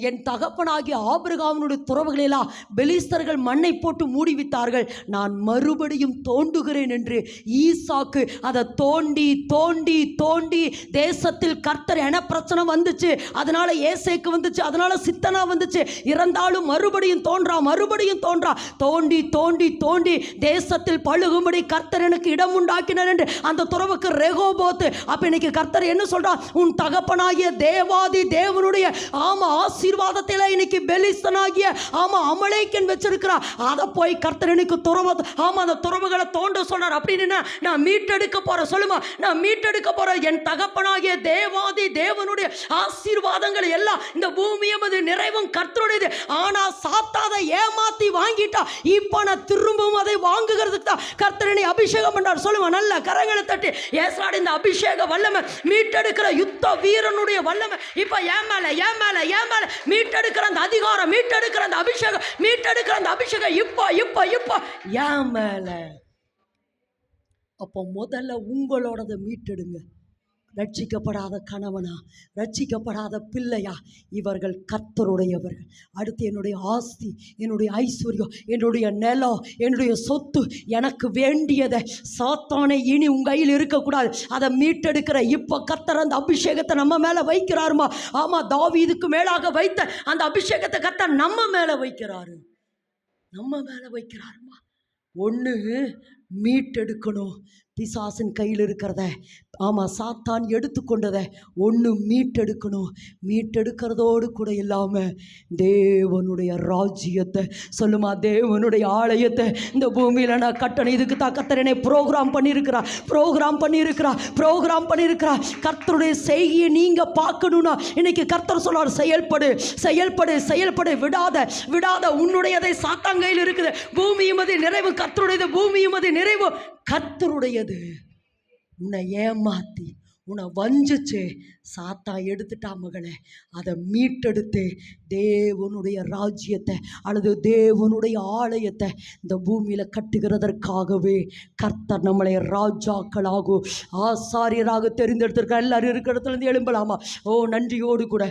என் தகப்பனாகிய ஆபிரகாமினுடைய துறவுகளெல்லாம் பெலிஸ்தர்கள் மண்ணை போட்டு மூடிவித்தார்கள், நான் மறுபடியும் தோண்டுகிறேன் என்று ஈசாக்கு அதை தோண்டி தோண்டி தோண்டி தேசத்தில் கர்த்தர் என பிரச்சனை வந்துச்சு, அதனால ஏசேக்கு வந்துச்சு, அதனால சித்தனா வந்துச்சு. இறந்தாலும் மறுபடியும் தோன்றா தோண்டி தோண்டி தோண்டி தேசத்தில் பழுகும்படி கர்த்தர் எனக்கு இடம் உண்டாக்கினார் என்று அந்த துறவுக்கு ரெகோபோத்து. அப்ப இன்னைக்கு கர்த்தர் என்ன சொல்றார்? உன் தகப்பனாகிய தேவாதி தேவனுடைய ஆசீர்வாதத்தில் இன்னைக்கு பெலிஸ்தனாகிய அமலேக்கன் வச்சிருக்கிறார். அதை போய் கர்த்தர் இன்னைக்கு துறவு அந்த துறவுகளை தோண்ட சொன்னார். அப்படின்னு நான் மீட்டெடுக்க போறேன். சொல்லுமா, நான் மீட்டெடுக்க போறேன். என் தகப்பனாகிய தேவாதி தேவனுடைய ஆசீர்வாதங்கள் எல்லாம் இந்த பூமியும் அது நிறைவும் கர்த்தருடையது. ஆனா சாத்தாதை ஏமாத்தி வாங்கிட்டா, இப்ப நான் திரும்பவும் அதை வாங்குகிறதுக்கு தான் கர்த்தரனை அபிஷேகம் பண்றார். சொல்லுமா, நல்ல கரங்களை தட்டி ஏசாட இந்த அபிஷேக வல்லமை, மீட்டெடுக்கிற யுத்த வீரனுடைய வல்லமை இப்ப ஏன் மேல மீட்டெடுக்கிற அந்த அதிகாரம், மீட்டெடுக்கிற அந்த அபிஷேகம், மீட்டெடுக்கிற அந்த அபிஷேகம் இப்ப ஏன் மேல. அப்போ முதல்ல உங்களோடதை மீட்டெடுங்க. ரட்சிக்கப்படாத கணவனா, ரட்சிக்கப்படாத பிள்ளையா, இவர்கள் கர்த்தருடையவர்கள். அடுத்து என்னுடைய ஆஸ்தி, என்னுடைய ஐஸ்வர்யம், என்னுடைய நிலம், என்னுடைய சொத்து, எனக்கு வேண்டியதை சாத்தானே இனி உங்க கையில் இருக்கக்கூடாது, அதை மீட்டெடுக்கிற இப்ப கர்த்தர் அந்த அபிஷேகத்தை நம்ம மேல வைக்கிறாருமா. ஆமா, தாவீதுக்கு மேலாக வைத்த அந்த அபிஷேகத்தை கர்த்தர் நம்ம மேல வைக்கிறாரு, நம்ம மேல வைக்கிறாருமா. ஒன்று மீட்டெடுக்கணும். பிசாசின் கையில் இருக்கிறத, சாத்தான் எடுத்துக்கொண்டதை ஒன்று மீட்டெடுக்கணும். மீட்டெடுக்கிறதோடு கூட இல்லாமல் தேவனுடைய ராஜ்யத்தை, சொல்லுமா, தேவனுடைய ஆலயத்தை இந்த பூமியில் நான் கட்டணும். இதுக்கு தான் கர்த்தரனை ப்ரோக்ராம் பண்ணியிருக்கிறா. கர்த்தருடைய செய்கையை நீங்கள் பார்க்கணும்னா இன்னைக்கு கர்த்தர் சொல்றார், செயல்படு, விடாத. உன்னுடையதை சாத்தான் கையில் இருக்குது. பூமியும் அது நிறைவு கர்த்தருடையது, பூமியும் அது நிறைவு கர்த்தருடையது. உன்னை ஏமாத்தி உன்னை வஞ்சிச்சு சாத்தா எடுத்துட்டா மகனே, அதை மீட்டெடுத்து தேவனுடைய ராஜ்யத்தை அல்லது தேவனுடைய ஆலயத்தை இந்த பூமியில் கட்டுகிறதற்காகவே கர்த்தர் நம்மளை ராஜாக்களாகும் ஆசாரியராக தெரிந்தெடுத்திருக்க. எல்லாரும் இருக்கிற இடத்துல இருந்து எழும்பலாமா? நன்றியோடு கூட